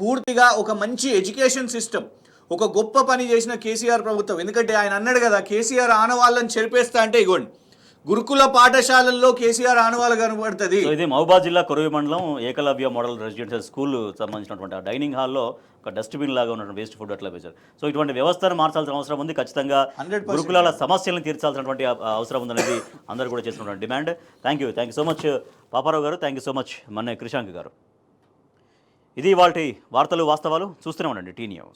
[SPEAKER 2] పూర్తిగా ఒక మంచి ఎడ్యుకేషన్ సిస్టమ్, ఒక గొప్ప పని చేసిన కేసీఆర్ ప్రభుత్వం. ఎందుకంటే ఆయన అన్నాడు కదా, కేసీఆర్ ఆనవాళ్ళని చెరిపేస్తా అంటే ఇగోండి గురుకుల పాఠశాలల్లో కేసీఆర్ ఆనవాళ్ళు కనబడుతుంది.
[SPEAKER 1] సో ఇది మహబూబాద్ జిల్లా కొరవి మండలం ఏకలవ్య మోడల్ రెసిడెన్షియల్ స్కూల్ సంబంధించినటువంటి ఆ డైనింగ్ హాల్లో ఒక డస్ట్బిన్ లాగా ఉన్నటువంటి వేస్ట్ ఫుడ్ అట్లా వేశారు. సో ఇటువంటి వ్యవస్థను మార్చాల్సిన అవసరం ఉంది. ఖచ్చితంగా
[SPEAKER 2] 100%
[SPEAKER 1] గురుకులాల సమస్యలను తీర్చాల్సినటువంటి అవసరం ఉందనేది అందరూ కూడా చేస్తున్నటువంటి demand. Thank you so much Paparao గారు. థ్యాంక్ యూ సో మచ్ మన్నే క్రిషాంక్ గారు. ఇది ఇవాల్టి వార్తలు వాస్తవాలు. చూస్తూనే ఉండండి టీ న్యూస్.